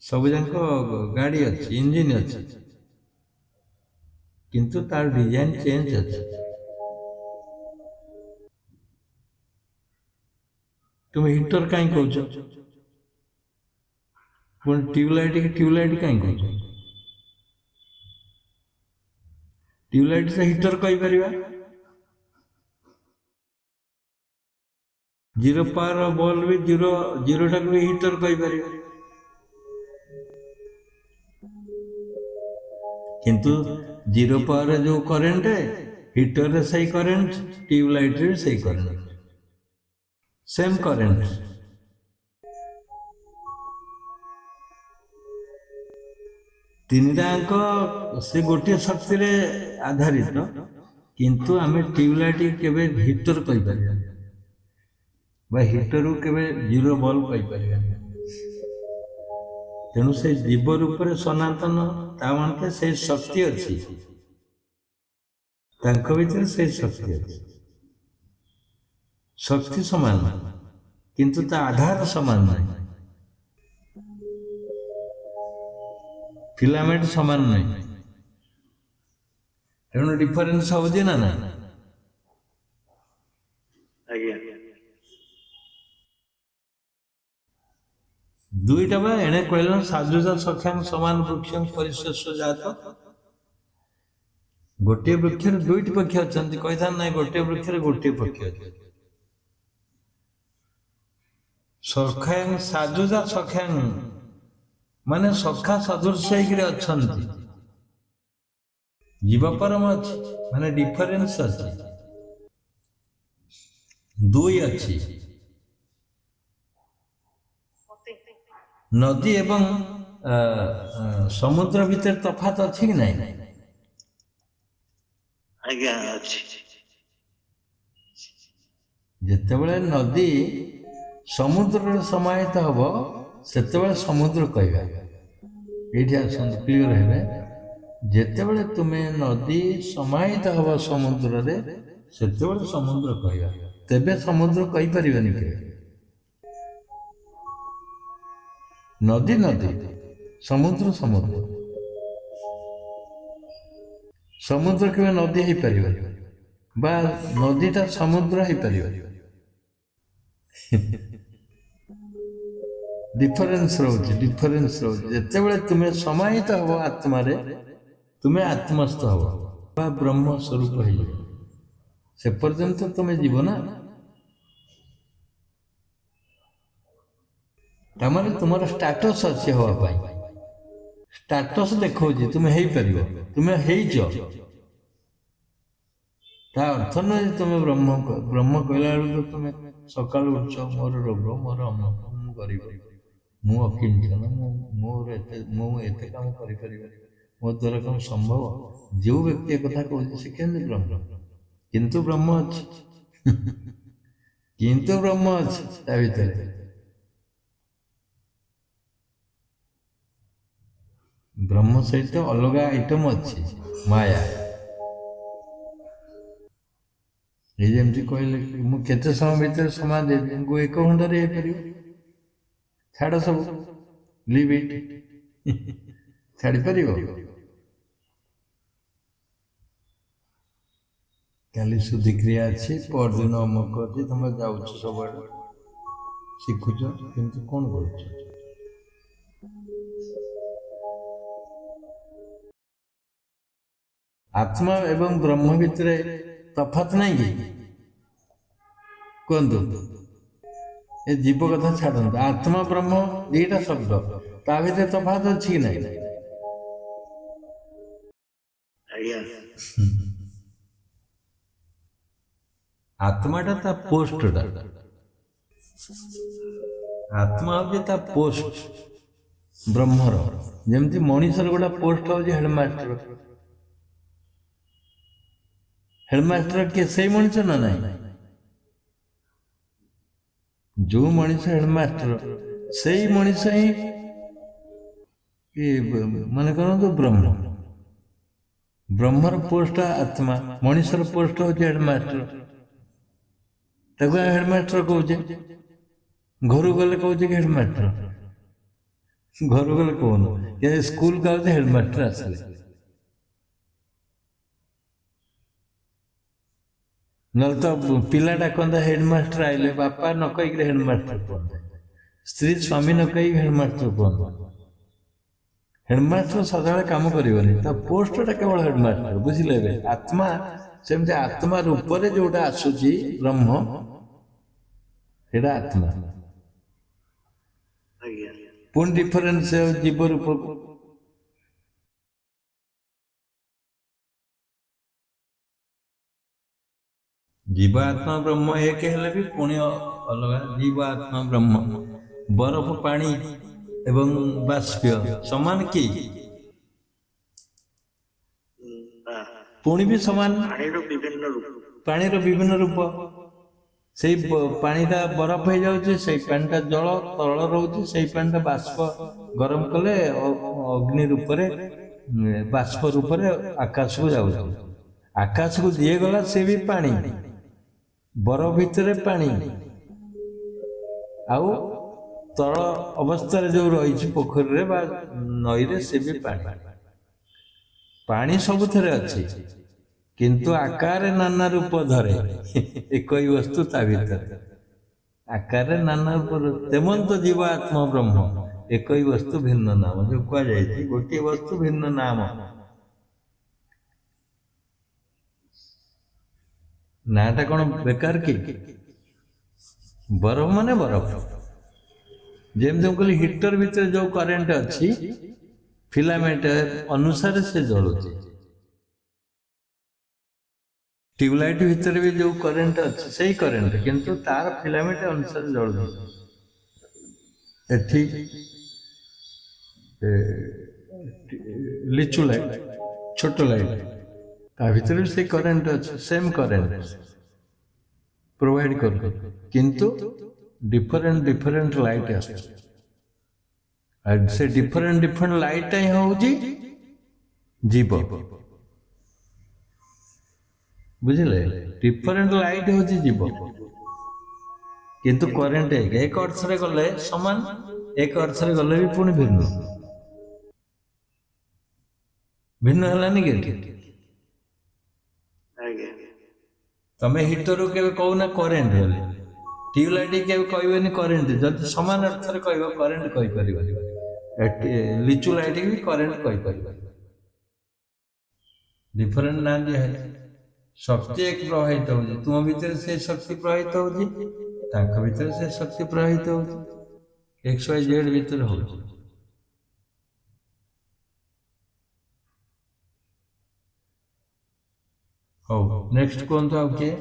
ସବୁ ଯାକ ଗାଡି ଅଛି, ଇଞ୍ଜିନ ଅଛି, କିନ୍ତୁ ତାର ଡିଜାଇନ ଚେଞ୍ଜ ଅଛି। ତୁମେ ହିଟର କାହିଁ କହୁଛ? ପୁଣି ଟ୍ୟୁବଲାଇଟ୍ କି ଟ୍ୟୁବଲାଇଟ୍ କାହିଁ କହୁଛ? ଟ୍ୟୁବଲାଇଟ୍ ସେ ହିଟର କହିପାରିବା। ଜିରୋ ପାୱାର ବଲ୍ବ ବି ଜିରୋଟାକୁ ବି ହିଟର କହିପାରିବା। କିନ୍ତୁ ଜିରୋ ପାୱାରରେ ଯୋଉ କରେଣ୍ଟ, ହିଟରରେ ସେଇ କରେଣ୍ଟ, ଟ୍ୟୁବଲାଇଟରେ ସେଇ କରେଣ୍ଟ, ସେମ୍ କରେଣ୍ଟ। ତିନିଟାଙ୍କ ସେ ଗୋଟିଏ ଶକ୍ତିରେ ଆଧାରିତ, କିନ୍ତୁ ଆମେ ଟ୍ୟୁବଲାଇଟ୍ କେବେ ହିଟର କହିପାରିବା ବା ହିଟରକୁ କେବେ ଜିରୋ ବଲ୍ବ କହିପାରିବା। ତେଣୁ ସେ ଜୀବ ରୂପରେ ସନାତନ, ତା ମାନେ ସେଇ ଶକ୍ତି ଅଛି, ତାଙ୍କ ଭିତରେ ସେଇ ଶକ୍ତି ଅଛି। ଶକ୍ତି ସମାନ କିନ୍ତୁ ତା ଆଧାର ସମାନ ନାହିଁ। ଫିଲାମେଣ୍ଟ ସମାନ ନାହିଁ, ତେଣୁ ଡିଫରେନ୍ସ ହଉଛି ନା ନା?
ଆଜ୍ଞା।
ଦୁଇଟା ବା ଏଣେ କହିଲ ସାଜୁଜା ସଖ୍ୟାଂ ସମାନ ବୃକ୍ଷଂ ପରିଶେଷ ଜାତ। ଗୋଟିଏ ବୃକ୍ଷରେ ଦୁଇଟି ପକ୍ଷ ଅଛନ୍ତି, କହିଥାନ୍ତି ନାଇଁ ଗୋଟିଏ ବୃକ୍ଷରେ ଗୋଟିଏ ପକ୍ଷ ଅଛି। ସଖ୍ୟାଂ ସାଜୁଜା ସଖ୍ୟାଂ ମାନେ ସଖା ସଦୃଶ ହେଇକିରି ଅଛନ୍ତି। ଜୀବ ପରମ ଅଛି ମାନେ ଡିଫରେନ୍ସ ଅଛି, ଦୁଇ ଅଛି। ନଦୀ ଏବଂ ସମୁଦ୍ର ଭିତରେ ତଫାତ ଅଛି କି ନାହିଁ?
ଆଜ୍ଞା ଅଛି।
ଯେତେବେଳେ ନଦୀ ସମୁଦ୍ରରେ ସମାହିତ ହବ ସେତେବେଳେ ସମୁଦ୍ର କହିବା। ଏଇଠି ଆସନ୍ତୁ କ୍ଲିୟର ହେବେ। ଯେତେବେଳେ ତୁମେ ନଦୀ ସମାହିତ ହବ ସମୁଦ୍ରରେ ସେତେବେଳେ ସମୁଦ୍ର କହିବା, ତେବେ ସମୁଦ୍ର କହିପାରିବନି କେବେ। ନଦୀ ନଦୀ, ସମୁଦ୍ର ସମୁଦ୍ର। ସମୁଦ୍ର କେବେ ନଦୀ ହେଇପାରିବ ବା ନଦୀଟା ସମୁଦ୍ର ହେଇପାରିବ? ଡିଫରେନ୍ସ ରହୁଛି। ଯେତେବେଳେ ତୁମେ ସମାହିତ ହବ ଆତ୍ମାରେ, ତୁମେ ଆତ୍ମସ୍ଥ ହବ ବା ବ୍ରହ୍ମ ସ୍ୱରୂପ ହେଇଯିବ। ସେ ପର୍ଯ୍ୟନ୍ତ ତୁମେ ଯିବ ନା। ତାମାନେ ତୁମର ଷ୍ଟାଟସ୍ ଅଛି ହବା ପାଇଁ। ଷ୍ଟାଟସ୍ ଦେଖାଉଛି ତୁମେ ହେଇପାରିବ, ତୁମେ ହେଇଛ। ତା ଅର୍ଥ ନୁହେଁ ଯେ ତୁମେ ବ୍ରହ୍ମ କହିଲା ବେଳକୁ ତୁମେ ସକାଳୁ ଉଠୁଛ ମୋର ରୋଗ, ମୋର ଅମକ, ମୁଁ ଗରିବ, ମୁଁ ଅକିଞ୍ଚନ, ମୁଁ ଏତେ କାମ କରିପାରିବି, ମୋ ଦ୍ୱାରା କଣ ସମ୍ଭବ? ଯେଉଁ ବ୍ୟକ୍ତି ଏ କଥା କହୁଛି ସେ କେମିତି ବ୍ରହ୍ମ? କିନ୍ତୁ ବ୍ରହ୍ମ ଅଛି। କିନ୍ତୁ ବ୍ରହ୍ମ ଅଛି ତା ଭିତରେ। ବ୍ରହ୍ମ ସହିତ ଅଲଗା ଆଇଟମ ଅଛି, ମାୟା। ଏଇ ଯେମିତି କହିଲେ ମୁଁ କେତେ ସମୟ ଭିତରେ ସମାଧି ଦେବି, 1 ଘଣ୍ଟାରେ ହେଇପାରିବ। ଛାଡ଼ ସବୁ, ଲିଭ୍ ଇଟ୍। ଛାଡ଼ିପାରିବ? କାଲି ଶୁଦ୍ଧିକ୍ରିୟା ଅଛି, ପରଦିନ ଅମକ ଅଛି, ତମେ ଯାଉଛ ସବୁଆଡ଼େ ଶିଖୁଛ, କିନ୍ତୁ କ'ଣ କରୁଛ? ଆତ୍ମା ଏବଂ ବ୍ରହ୍ମ ଭିତରେ ତଫାତ ନାହିଁ କି? କୁହନ୍ତୁ। ଏ ଜୀବ କଥା ଛାଡ଼ନ୍ତୁ, ଆତ୍ମା ବ୍ରହ୍ମ ଦିଟା ଶବ୍ଦ, ତା ଭିତରେ ତଫାତ ଅଛି କି ନାହିଁ? ଆତ୍ମାଟା ତା ପୋଷ୍ଟଟା, ଆତ୍ମା ହଉଛି ତା ପୋଷ୍ଟ ବ୍ରହ୍ମର। ଯେମିତି ମଣିଷର ଗୋଟେ ପୋଷ୍ଟ ହଉଛି ହେଡମାଷ୍ଟର। ହେଡମାଷ୍ଟର କିଏ? ସେଇ ମଣିଷ ନା ନାହିଁ? ଯେଉଁ ମଣିଷ ହେଡମାଷ୍ଟର, ସେଇ ମଣିଷ ହିଁ ମନେ କରନ୍ତୁ ବ୍ରହ୍ମ। ବ୍ରହ୍ମର ପୋଷ୍ଟ ଆତ୍ମା, ମଣିଷର ପୋଷ୍ଟ ହଉଛି ହେଡମାଷ୍ଟର। ତାକୁ ଆମେ ହେଡମାଷ୍ଟର କହୁଛେ। ଘରକୁ ଗଲେ କହୁଛେ କି ହେଡମାଷ୍ଟର, ଘରକୁ ଗଲେ କହୁନ, ସ୍କୁଲ କହୁଛେ ହେଡମାଷ୍ଟର ଆସିଲେ। ନହେଲେ ତ ପିଲା ଡାକନ୍ତା ହେଡମାଷ୍ଟର ଆଇଲେ, ବାପା ନ କହିକି ହେଡମାଷ୍ଟର କୁହନ୍ତା, ସ୍ତ୍ରୀ ସ୍ୱାମୀ ନ କହିକି ହେଡମାଷ୍ଟର କୁହନ୍ତା। ହେଡମାଷ୍ଟର ସଦାବେଳେ କାମ କରିବନି, ତା ପୋଷ୍ଟଟା କେବଳ ହେଡମାଷ୍ଟର। ବୁଝିଲେ? ଏବେ ଆତ୍ମା ସେମିତି, ଆତ୍ମା ରୂପରେ ଯୋଉଟା ଆସୁଛି ବ୍ରହ୍ମ, ସେଇଟା ଆତ୍ମା। ପୁଣି ଡିଫରେନ୍ସ ଜୀବ ରୂପକୁ। ଜୀବ ଆତ୍ମା ବ୍ରହ୍ମ ଏକ ହେଲେ ବି ପୁଣି ଅଲଗା। ଜୀବ ଆତ୍ମା ବ୍ରହ୍ମ, ବରଫ ପାଣି ଏବଂ ବାଷ୍ପ ସମାନ କି? ପୁଣି ବି ସମାନ। ପାଣିର ବିଭିନ୍ନ ରୂପ। ସେଇ ପାଣିଟା ବରଫ ହେଇଯାଉଛି, ସେଇ ପାଣିଟା ଜଳ ତରଳ ରହୁଛି, ସେଇ ପାଣିଟା ବାଷ୍ପ ଗରମ କଲେ ଅଗ୍ନି ରୂପରେ, ବାଷ୍ପ ରୂପରେ ଆକାଶକୁ ଯାଉଛି। ଆକାଶକୁ ଯିଏ ଗଲା ସେ ବି ପାଣି, ବରଫ ଭିତରେ ପାଣି, ଆଉ ତଳ ଅବସ୍ଥାରେ ଯୋଉ ରହିଛି ପୋଖରୀରେ ବା ନଈରେ ସେ ବି ପାଣି। ପାଣି ସବୁଥିରେ ଅଛି, କିନ୍ତୁ ଆକାରରେ ନାନା ରୂପ ଧରେ। ଏକଇ ବସ୍ତୁ ତା ଭିତରେ ଆକାରରେ ନାନା ରୂପ। ତେମନ୍ତ ଜୀବ ଆତ୍ମା ବ୍ରହ୍ମ ଏକଇ ବସ୍ତୁ ଭିନ୍ନ ନାମ। ଯୋଉ କୁହାଯାଇଛି ଗୋଟିଏ ବସ୍ତୁ ଭିନ୍ନ ନାମ। ନାଟା କଣ ବେକାର କି? ବରଫ ମାନେ ବରଫ। ଯେମିତି ମୁଁ କହିଲି ହିଟର ଭିତରେ ଯୋଉ କରେଣ୍ଟ ଅଛି, ଫିଲାମେଣ୍ଟ ଅନୁସାରେ ସେ ଜଳୁଛି। ଟ୍ୟୁବଲାଇଟ ଭିତରେ ବି ଯୋଉ କରେଣ୍ଟ ଅଛି ସେଇ କରେଣ୍ଟ, କିନ୍ତୁ ତାର ଫିଲାମେଣ୍ଟ ଅନୁସାରେ ଜଳୁଛି। ଏଠି ଲିଚୁ ଲାଇଟ, ଛୋଟ ଲାଇଟ, ତା ଭିତରେ ବି ସେଇ କରେଣ୍ଟ ଅଛି, ସେମ୍ କରେଣ୍ଟ ପ୍ରୋଭାଇଡ କରୁଛି, କିନ୍ତୁ ଡିଫରେଣ୍ଟ ଲାଇଟ୍ ଆସୁଛି। ସେ ଡିଫରେଣ୍ଟ ଲାଇଟ୍ଟା ହିଁ ହଉଛି ଜୀବ। ବୁଝିଲେ? ଡିଫରେଣ୍ଟ ଲାଇଟ୍ ହଉଛି ଜୀବ, କିନ୍ତୁ କରେଣ୍ଟ ଏକ ଅର୍ଥରେ ଗଲେ ସମାନ, ଏକ ଅର୍ଥରେ ଗଲେ ବି ପୁଣି ଭିନ୍ନ। ଭିନ୍ନ ହେଲାନି କି? ତମେ ହିଟରକୁ କେବେ କହୁନା କରେଣ୍ଟ ବୋଲି, ଟ୍ୟୁବଲାଇଟ୍ କେବେ କହିବେନି କରେଣ୍ଟ। ଯଦି ସମାନ ଅର୍ଥରେ କହିବ କରେଣ୍ଟ କହିପାରିବନି, ଲିଚୁ ଲାଇଟ୍ ବି କରେଣ୍ଟ କହିପାରିବନି। ଡିଫରେଣ୍ଟ ନାଁ ଦିଆହେଇଛି। ଶକ୍ତି ଏକ ପ୍ରବାହିତ ହଉଛି, ତୁମ ଭିତରେ ସେ ଶକ୍ତି ପ୍ରବାହିତ ହଉଛି, ତାଙ୍କ ଭିତରେ ସେ ଶକ୍ତି ପ୍ରବାହିତ ହଉଛି, XYZ ଭିତରେ ହଉଛି। ହଉ ନେକ୍ସଟ କୁହନ୍ତୁ ଆଉ କିଏ?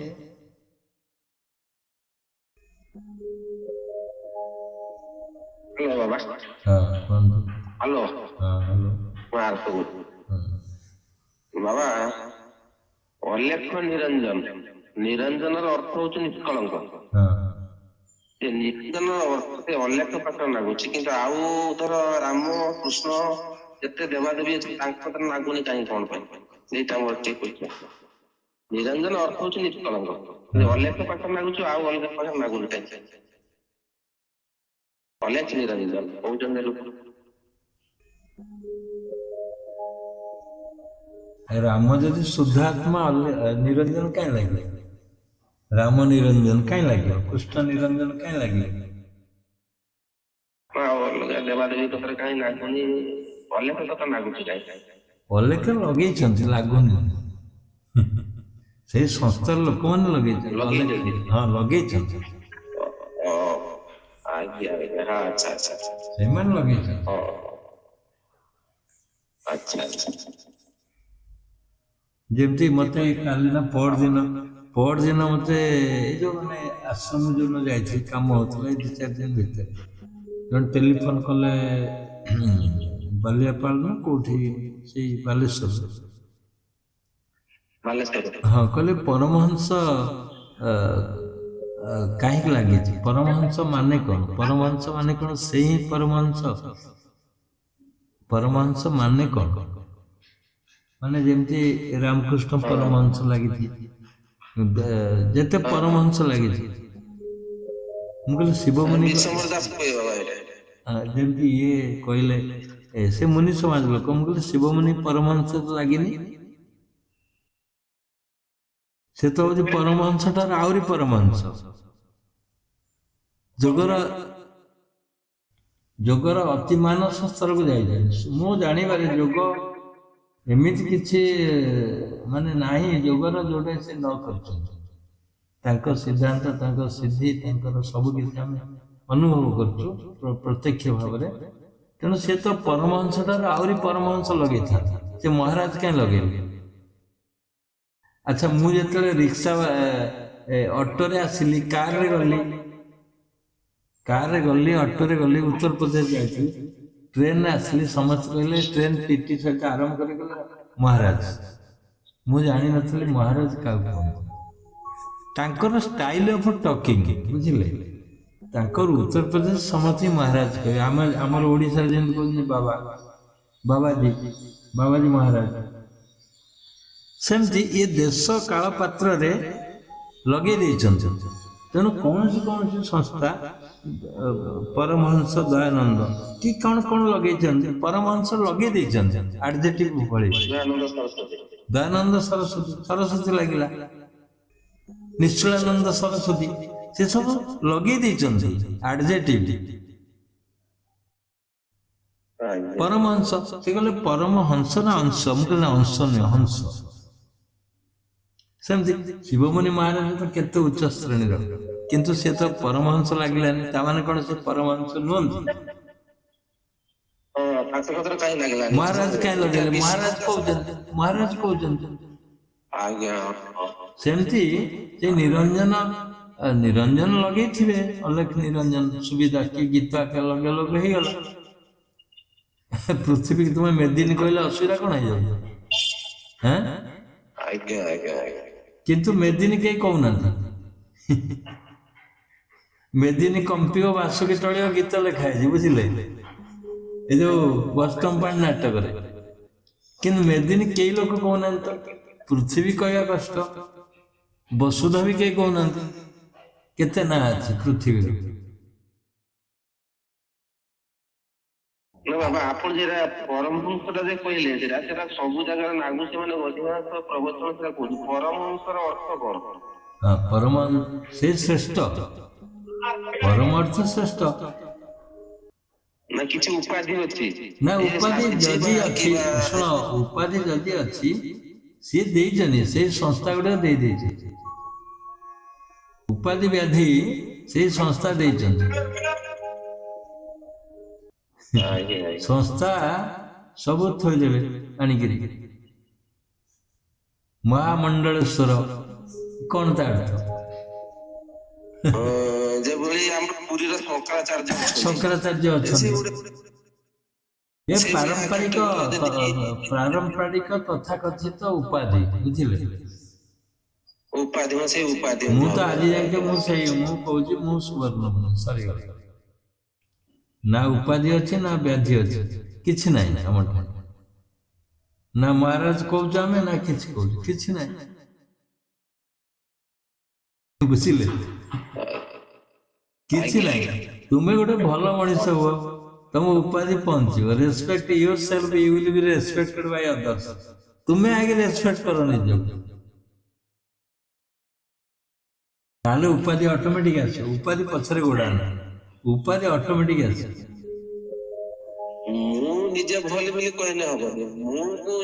ହ୍ୟାଲୋ ବାବା।
ହଁ କୁହନ୍ତୁ।
ହ୍ୟାଲୋ।
ହଁ ହ୍ୟାଲୋ।
ମୁଁ ଆର୍ଥ କହୁଛି। ବାବା, ଅଲେଖ ନିରଞ୍ଜନ, ନିରଞ୍ଜନର ଅର୍ଥ ହଉଛି ନିଷ୍କଳଙ୍କ।
ହଁ
ସେ ନିରଞ୍ଜନର ଅର୍ଥ ସେ ଅଲେଖ ପାଖରେ ଲାଗୁଛି, କିନ୍ତୁ ଆଉ ଧର ରାମ କୃଷ୍ଣ ଯେତେ ଦେବାଦେବୀ ଅଛି ତାଙ୍କ ପାଖରେ ଲାଗୁନି କାହିଁ, କଣ ପାଇଁ? ଏଇଟା ମୋର ଟିକେ କହିଛ। ନିରଞ୍ଜନ ଅର୍ଥ ହଉଛି ନିଷ୍କଳଙ୍କ, ଅଲେଖ ପାଖରେ ଲାଗୁଛି, ଆଉ ଅଲଗା ପାଖରେ ଲାଗୁନି କାହିଁ? ଅଲେଖ ନିରଞ୍ଜନ କହୁଛନ୍ତି ଲୋକ।
ରାମ ଯଦି ଶୁଦ୍ଧାତ୍ମା ନିରଞ୍ଜନ କାହିଁ ଲାଗିବ? ରାମ ନିରଞ୍ଜନ କାହିଁ ଲାଗିବ? କୃଷ୍ଣ ନିରଞ୍ଜନ କାହିଁ ଲାଗିବ?
ଆଉ ଅଲଗା ଦେବାଦେବୀ ପାଖରେ କାହିଁ ଲାଗୁନି? ଅଲେଖ କଥା ଲାଗୁଛି କାହିଁ?
ଅଲେଖ ଲଗେଇଛନ୍ତି, ଲାଗୁନି। ସେଇ ସଂସ୍ଥାର ଲୋକମାନେ ଲଗେଇଛନ୍ତି। ହଁ ଲଗେଇଛନ୍ତି,
ଆଜ୍ଞା ଆଜ୍ଞା, ହଁ ଆଚ୍ଛା ଆଚ୍ଛା
ସେମାନେ ଲଗେଇଛନ୍ତି।
ଆଚ୍ଛା ଆଚ୍ଛା।
ଯେମିତି ମତେ କାଲି ନା ପରଦିନ ମତେ ଏଇ ଯୋଉ ମାନେ ଆଶ୍ରମ ଯୋଉ ଯାଇଥିଲି, କାମ ହଉଥିଲା ଏଇ 2-4 ଦିନ ଭିତରେ ଜଣେ ଟେଲିଫୋନ କଲେ, ବାଲିଆପାଳ ନା କୋଉଠି, ସେଇ ବାଲେଶ୍ୱର। ହଁ କହିଲେ ପରମହଂସ କାହିଁକି ଲାଗିଛି? ପରମହଂସ ମାନେ କଣ? ପରମହଂସ ମାନେ କଣ? ସେଇ ହିଁ ପରମହଂସ। ପରମହଂସ ମାନେ କଣ? ମାନେ ଯେମିତି ରାମକୃଷ୍ଣ ପରମହଂସ ଲାଗିଛି, ଯେତେ ପରମହଂସ ଲାଗିଛି। ମୁଁ କହିଲି ଶିବମୁନି, ଯେମିତି ଇଏ କହିଲେ ସେ ମୁନି ସମାଜ ଲୋକ, ମୁଁ କହିଲି ଶିବମୁନି ପରମହଂସ ଲାଗିନି, ସେ ତ ହଉଛି ପରମହଂସ ଠାରୁ ଆହୁରି ପରମହଂସ। ଯୋଗର ଅତି ମାନସ ସ୍ତରକୁ ଯାଇଛନ୍ତି। ମୁଁ ଜାଣିବାରେ ଯୋଗ ଏମିତି କିଛି ମାନେ ନାହିଁ ଯୋଗର ଯୋଉଟା ସେ ନ କରିଛନ୍ତି। ତାଙ୍କ ସିଦ୍ଧାନ୍ତ, ତାଙ୍କ ସିଦ୍ଧି, ତାଙ୍କର ସବୁ କିଛି ଆମେ ଅନୁଭବ କରୁଛୁ ପ୍ରତ୍ୟକ୍ଷ ଭାବରେ। ତେଣୁ ସେ ତ ପରମହଂସ ଠାରୁ ଆହୁରି ପରମହଂସ ଲଗେଇଥାନ୍ତି, ସେ ମହାରାଜ କାହିଁ ଲଗେଇଲେ? ଆଚ୍ଛା, ମୁଁ ଯେତେବେଳେ ରିକ୍ସା ଅଟୋରେ ଆସିଲି, କାରରେ ଗଲି, ଅଟୋରେ ଗଲି, ଉତ୍ତରପ୍ରଦେଶ ଯାଇଥିଲି, ଟ୍ରେନରେ ଆସିଲି, ସମସ୍ତେ କହିଲେ ଟ୍ରେନ ଟିଟି ସହିତ ଆରମ୍ଭ କରିଗଲା ମହାରାଜ। ମୁଁ ଜାଣିନଥିଲି ମହାରାଜ କାହାକୁ କୁହନ୍ତି। ତାଙ୍କର ଷ୍ଟାଇଲ ଅଫ ଟକିଂ, ବୁଝିଲେ? ତାଙ୍କର ଉତ୍ତରପ୍ରଦେଶ ସମସ୍ତେ ମହାରାଜ କହିବେ। ଆମର ଓଡ଼ିଶାରେ ଯେମିତି କହୁଛନ୍ତି ବାବାଜୀ ମହାରାଜ, ସେମିତି ଏ ଦେଶ କାଳ ପାତ୍ରରେ ଲଗେଇ ଦେଇଛନ୍ତି। ତେଣୁ କୌଣସି ସଂସ୍ଥା, ପରମହଂସ ଦୟାନନ୍ଦ କି କଣ ଲଗେଇଛନ୍ତି, ପରମହଂସ ଲଗେଇ ଦେଇଛନ୍ତି ଆଡଜେକ୍ଟିଭ ଭଳି। ଦୟାନନ୍ଦ ସରସ୍ୱତୀ ଲାଗିଲା, ନିଶ୍ଚଳାନନ୍ଦ ସରସ୍ୱତୀ, ସେ ସବୁ ଲଗେଇ ଦେଇଛନ୍ତି ଆଡଜେକ୍ଟିଭ। ପରମହଂସ, ସେ କହିଲେ ପରମହଂସ ନା ଅଂଶ? ମୁଁ କହିଲି ଅଂଶ ନୁହେଁ, ହଂସ। ସେମିତି ଶିବମୁନି ମହାରାଜ ତ କେତେ ଉଚ୍ଚ ଶ୍ରେଣୀର, କିନ୍ତୁ ସେ ତ ପରମହଂସ ଲାଗିଲାନି। ତାମାନେ କଣ ସେ ପରମହଂସ ନୁହନ୍ତି? ମହାରାଜ କାହିଁ ଲଗେଇଲେ? ମହାରାଜ କହୁଛନ୍ତି। ସେମିତି ସେ ନିରଞ୍ଜନ ଲଗେଇଥିବେ, ଅଲେଖ ନିରଞ୍ଜନ ସୁବିଧା କି ଗୀତ ଲଗେ ହେଇଗଲା। ପୃଥିବୀକି ତୁମେ ମେଦିନୀ କହିଲେ ଅସୁବିଧା କଣ ହେଇଯାଉଛି? କିନ୍ତୁ ମେଦିନୀ କେହି କହୁନାହାନ୍ତି। ମେଦିନୀ କମ୍ପିବ, ବାସୁକି ଟଳିବ, ଗୀତ ଲେଖା ହେଇଛି, ବୁଝିଲେ? ଏ ଯୋଉ ବୈଷ୍ଣବ ନାଟକରେ। କିନ୍ତୁ ମେଦିନୀ କେହି ଲୋକ କହୁନାହାନ୍ତି। ତ ପୃଥିବୀ କହିବା କଷ୍ଟ, ବସୁଧା ବି କେହି କହୁନାହାନ୍ତି। କେତେ ନାଁ ଅଛି ପୃଥିବୀର।
ବାବା, ଆପଣ ଯେଟା ପରମହଂସଟା ଯେ କହିଲେ, ସେଟା ସବୁ ଜାଗାରେ ଲାଗୁଛି, ମାନେ ଅଧିକାଂଶ ପ୍ରବଚନ ସେଟା କହୁଛି। ପରମହଂସର ଅର୍ଥ କଣ?
ହଁ ପରମ ସେ ଶ୍ରେଷ୍ଠ, ପରମ ଅର୍ଥ ଶ୍ରେଷ୍ଠ।
ନା କିଛି ଉପାଧି ଅଛି?
ନା
ଏ
ଉପାଧି
ସାବିତ୍ରୀ
ଯଦି
ବା
ଅଛି,
କିମ୍ବା
ଶୁଣ ଉପାଧି ଯଦି ଅଛି ସିଏ ଦେଇଛନ୍ତି, ସେଇ ସଂସ୍ଥା ଗୁଡାକ ଦେଇଛି। ଉପାଧି ବ୍ୟାଧି ସେଇ ସଂସ୍ଥା ଦେଇଛନ୍ତି। ସଂସ୍ଥା ସବୁ ଥୋଇଦେବେ ଆଣିକିରି। ମହାମଣ୍ଡଳେଶ୍ୱର କଣ ତା ଅର୍ଥ?
ଯେଭଳି ଆମର ପୁରୀର ଶଙ୍କରାଚାର୍ଯ୍ୟ ଅଛନ୍ତି,
ଶଙ୍କରାଚାର୍ଯ୍ୟ
ସେ
ଅଛନ୍ତି।
ଗୋଟେ
ଏ
ସେଇଭଳିଆ
ପାରମ୍ପରିକ ତଥାକଥିତ ଉପାଧି, ବୁଝିଲେ?
ଉପାଧି ସେଇ ଉପାଧି
ମୁଁ ତ ଆଜି ଯାକେ ମୁଁ କହୁଛି ମୁଁ ସୁବର୍ଣ୍ଣ ସରିଗଲା। ନା ଉପାଧି ଅଛି ନା ବ୍ୟାଧି ଅଛି, କିଛି ନାହିଁ ଆମ ଠାରେ। ନା ମହାରାଜ କହୁଛୁ ଆମେ, ନା କିଛି କହୁଛୁ, କିଛି ନାହିଁ, ବୁଝିଲେ? କିଛି ନାହିଁ। ତୁମେ ଗୋଟେ ଭଲ ମଣିଷ ହୁଅ, ତମ ଉପାଧି ପହଞ୍ଚିବ। Respect yourself, you will be respected by others. ତୁମେ ଆଗେ ରେସ୍ପେକ୍ଟ କର ନିଜକୁ, ତାହେଲେ ଉପାଧି ଅଟୋମେଟିକ ଆସିବ। ଉପାଧି ପଛରେ ଗୋଡାନା, ଉପାଧି ଅଟୋମେଟିକ ଆସିବ।
ମୁଁ ନିଜେ ଭଲ ବୋଲି କହିଲେ ହବନି। ମୁଁ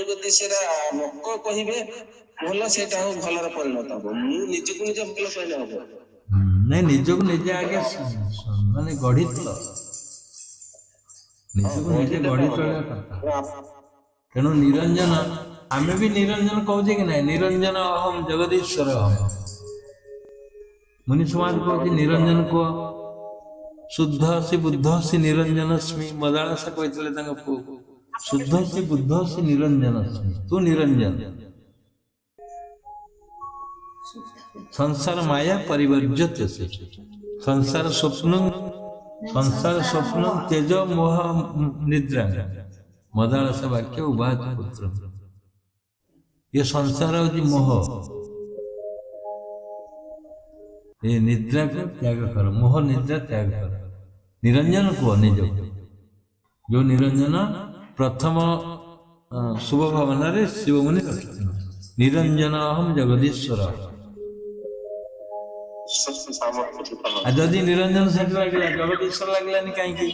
ଯଦି ସେଟା ଲୋକ କହିବେ ଭଲ, ସେଇଟା ହଉ ଭଲରେ ପରିଣତ ହବ। ମୁଁ ନିଜକୁ ନିଜେ ଭଲ କହିଲେ ହବ?
ନାଇଁ, ନିଜକୁ ନିଜେ ଆଗେ ମାନେ ଗଢି ତୋଳ, ନିଜକୁ ନିଜେ ଗଢି ତୋଳିବା କଥା। ତେଣୁ ନିରଞ୍ଜନ, ଆମେ ବି ନିରଞ୍ଜନ କହୁଛେ କି ନାହିଁ? ନିରଞ୍ଜନ ଅହಂ ଜଗଦୀଶ୍ୱର ଅହମ୍। ମୁନି ସମାଜ କହୁଛି ନିରଞ୍ଜନ କୁହ। ଶୁଦ୍ଧ ଅସି ବୁଦ୍ଧ ଅସି ନିରଞ୍ଜନସ୍ମି। ମଦାଳସା କହିଥିଲେ ତାଙ୍କ ପୁଅକୁ, ଶୁଦ୍ଧ ଅସି ବୁଦ୍ଧ ଅସି ନିରଞ୍ଜନସ୍ମି, ତୁ ନିରଞ୍ଜନ। ସଂସାର ମାୟା ପରିବର୍ଜ୍ୟତେ, ସଂସାର ସ୍ୱପ୍ନ ତେଜ ମୋହ ନିଦ୍ରା, ମଦାଳସ ବାକ୍ୟ ଉବାଚ ପୁତ୍ର। ये संसार होची मोह, ये निद्रा को त्याग करो, मोह निद्रा त्याग करो। निरंजन को निज, जो निरंजन प्रथम शुभ भावना रे शिव मुनि निरंजन अहम जगदीश्वर। जदि निरंजन सेठ लगे जगदीश्वर लगलानी कहीं?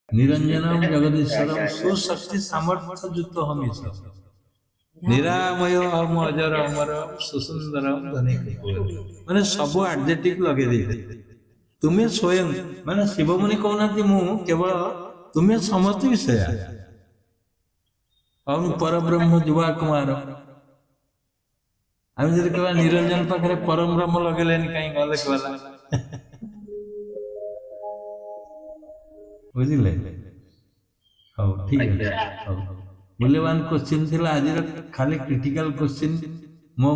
निरंजनम जगदीश्वरम सुशक्ति सामर्थ्य युक्त हम ईश्वर, निरामय हम अजर अमर सुसुंदर धनिक। माने सब एडजेक्टिव लगे दे। तुम्हें स्वयं माने शिव मुनि कहना मु केवल तुम्हें समति विषय हम परब्रह्म जुवा कुमार। आम जब कह निरंजन पाखे परम ब्रह्म लगे कहीं गले कहला, बुझिले? हाँ ठीक है। मूल्यवान क्वेश्चन थिला आज खाली क्रिटिकल क्वेश्चन। मो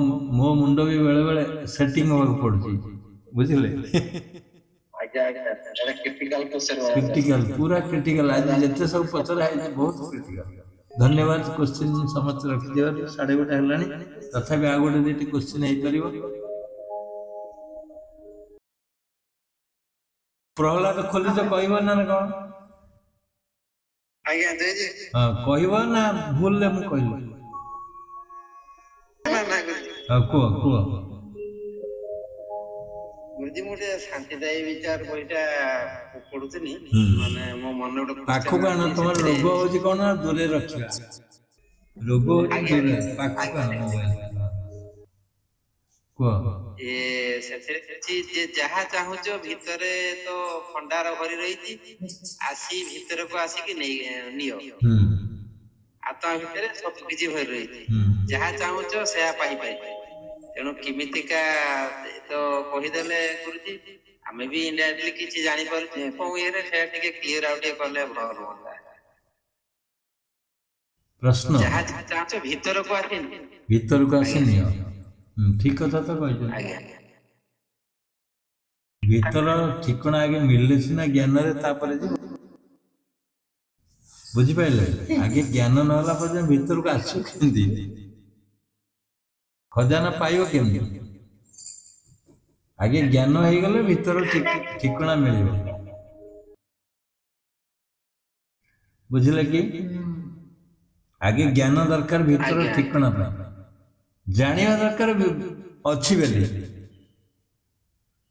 मुंड भी बेले बेले सेटिंग होगा पड़ुची, बुझिले? क्रिटिकल पूरा क्रिटिकल आज जिते सब पचरा है बहुत क्रिटिकल। धन्यवाद क्वेश्चन समस्त रखी दिया। 1:30 हेलानी तथापि आ गोटे दुईटी क्वेश्चन हो पार। प्रहलाद खोली तो कहब ना कौन? हाँ कहब ना भूल ले मु कहली? हाँ कुह कुह।
गुरुजी मोटे शांतिदायी विचार बईटा पढुतनी माने मो मन गोटे
पाखु कान तमर रोग होची कोन दूरे रखिया। रोग होची दूरे पाखु कान मोबाइल कुह।
ए सेथिरे जे जहा चाहुचो भितरे तो भंडार भरी रहिती, आसी भितर को आसी कि नियो। आत्मा भितर सब किछि भरी रहिती, जहा चाहुचो से पाई पाई। तेणु किमितिका तो कहीदेले गुरुजी आमे भी इनडायरेक्टली किछि जानि पारुछे को ये रे से टिके क्लियर आउट करले भर होता।
प्रश्न
जहा चाहुचो भितर को आसी
नियो। ठीक कथा तो कहछ। भीतर ठिकना आगे मिलले सिना ज्ञान रे तापर जी बुझी पाइले। आगे ज्ञान न होला पर भीतर को आसु केंदी खजाना पाइयो केंदी? आगे ज्ञान हो गले भीतर ठिकना मिलिबो। बुझिले कि आगे ज्ञान दरकार भीतर ठिकना पाए। ଜାଣିବା ଦରକାର ଅଛି ବୋଲି।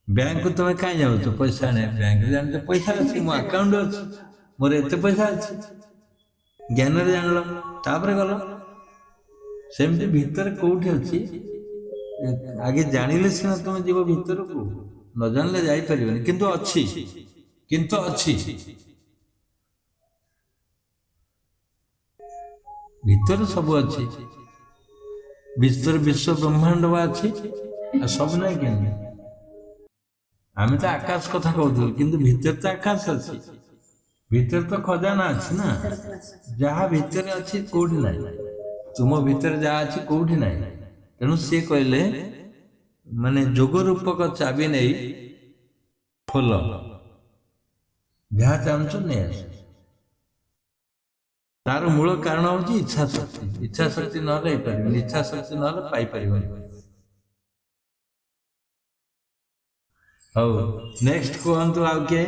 ବ୍ୟାଙ୍କକୁ ତମେ କାହିଁ ଯାଉଛ ପଇସା ଆଣିବା? ବ୍ୟାଙ୍କରେ ଜାଣିଛ ପଇସା ଅଛି, ମୋ ଆକାଉଣ୍ଟ ଅଛି, ମୋର ଏତେ ପଇସା ଅଛି, ଜ୍ଞାନରେ ଜାଣିଲ ତାପରେ ଗଲ। ସେମିତି ଭିତରେ କୋଉଠି ଅଛି ଆଗେ ଜାଣିଲେ ସିନା ତମେ ଯିବ ଭିତରକୁ, ନ ଜାଣିଲେ ଯାଇପାରିବନି। କିନ୍ତୁ ଅଛି, କିନ୍ତୁ ଅଛି ଭିତରେ ସବୁ ଅଛି। ଭିତରେ ବିଶ୍ୱ ବ୍ରହ୍ମାଣ୍ଡ ବା ଅଛି, ଆଉ ସବୁ ନାହିଁ କେମିତି? ଆମେ ତ ଆକାଶ କଥା କହୁଥିଲୁ, କିନ୍ତୁ ଭିତରେ ତ ଆକାଶ ଅଛି, ଭିତରେ ତ ଖଜାନା ଅଛି ନା। ଯାହା ଭିତରେ ଅଛି କୋଉଠି ନାହିଁ, ତୁମ ଭିତରେ ଯାହା ଅଛି କୋଉଠି ନାହିଁ। ତେଣୁ ସିଏ କହିଲେ ମାନେ ଯୋଗ ରୂପକ ଚାବି ନେଇ ଖୋଲ, ଯାହା ଚାହୁଁଛ ନେଇ ଆସ। ତାର ମୂଳ କାରଣ ହଉଛି ଇଚ୍ଛା ଶକ୍ତି। ଇଚ୍ଛା ଶକ୍ତି ନହେଲେ ହେଇପାରିବନି, ଇଚ୍ଛା ଶକ୍ତି ନହେଲେ ପାଇପାରିବନି। ହଉ, ନେକ୍ସଟ କୁହନ୍ତୁ ଆଉ କିଏ?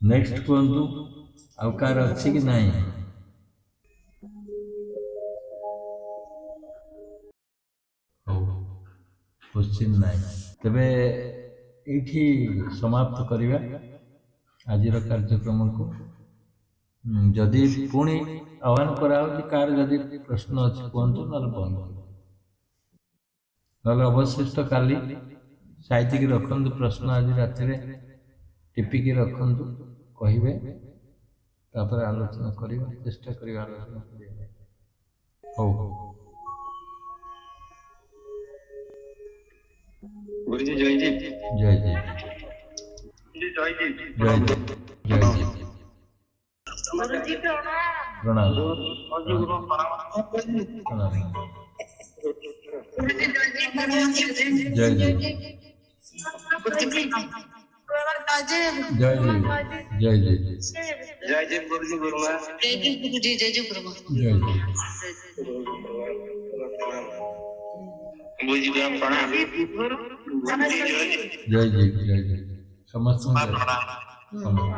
ନେକ୍ସଟ କୁହନ୍ତୁ ଆଉ କାହାର ଅଛି କି ନାହିଁ? ହଉ, କୋଶ୍ଚିନ୍ ନାହିଁ। ତେବେ ଏଇଠି ସମାପ୍ତ କରିବା ଆଜିର କାର୍ଯ୍ୟକ୍ରମକୁ। ଯଦି ପୁଣି ଆହ୍ୱାନ କରାହଉଛି, କାହାର ଯଦି ପ୍ରଶ୍ନ ଅଛି କୁହନ୍ତୁ, ନହେଲେ ବନ୍ଦ କରନ୍ତୁ। ନହେଲେ ଅବଶିଷ୍ଟ କାଲି ସାଇତିକି ରଖନ୍ତୁ ପ୍ରଶ୍ନ, ଆଜି ରାତିରେ ଟିପିକି ରଖନ୍ତୁ, କହିବେ, ତାପରେ ଆଲୋଚନା କରିବା, ଚେଷ୍ଟା କରିବା ଆଲୋଚନା କରିବା। ହଉ,
ଗୁରୁଜୀ ଜୟଜୀ।
ଜୟ ଜୟ
ଜୟଜୀ।
ଜୟ ଜୟ ଜୟ ଜୟ
ଗୁରୁଜୀ
ପ୍ରଣାମ ପ୍ରଣାମ। ଜୟ ଜୟ ଜୟ ଜୟ ଜୟ ଜୟ
ଜୟ ଜୟ ଗୁରୁଜୀ ଗୁରୁମା।
ଜୟ ଜୟ।
ଗୁରୁଜୀ ପ୍ରଣାମ।
ଜୟ ଜୟ ଜୟ ଜୟ ସମସ୍ତଙ୍କୁ ଜୟ।
ପ୍ରଣାମ।
ପ୍ରଣାମ।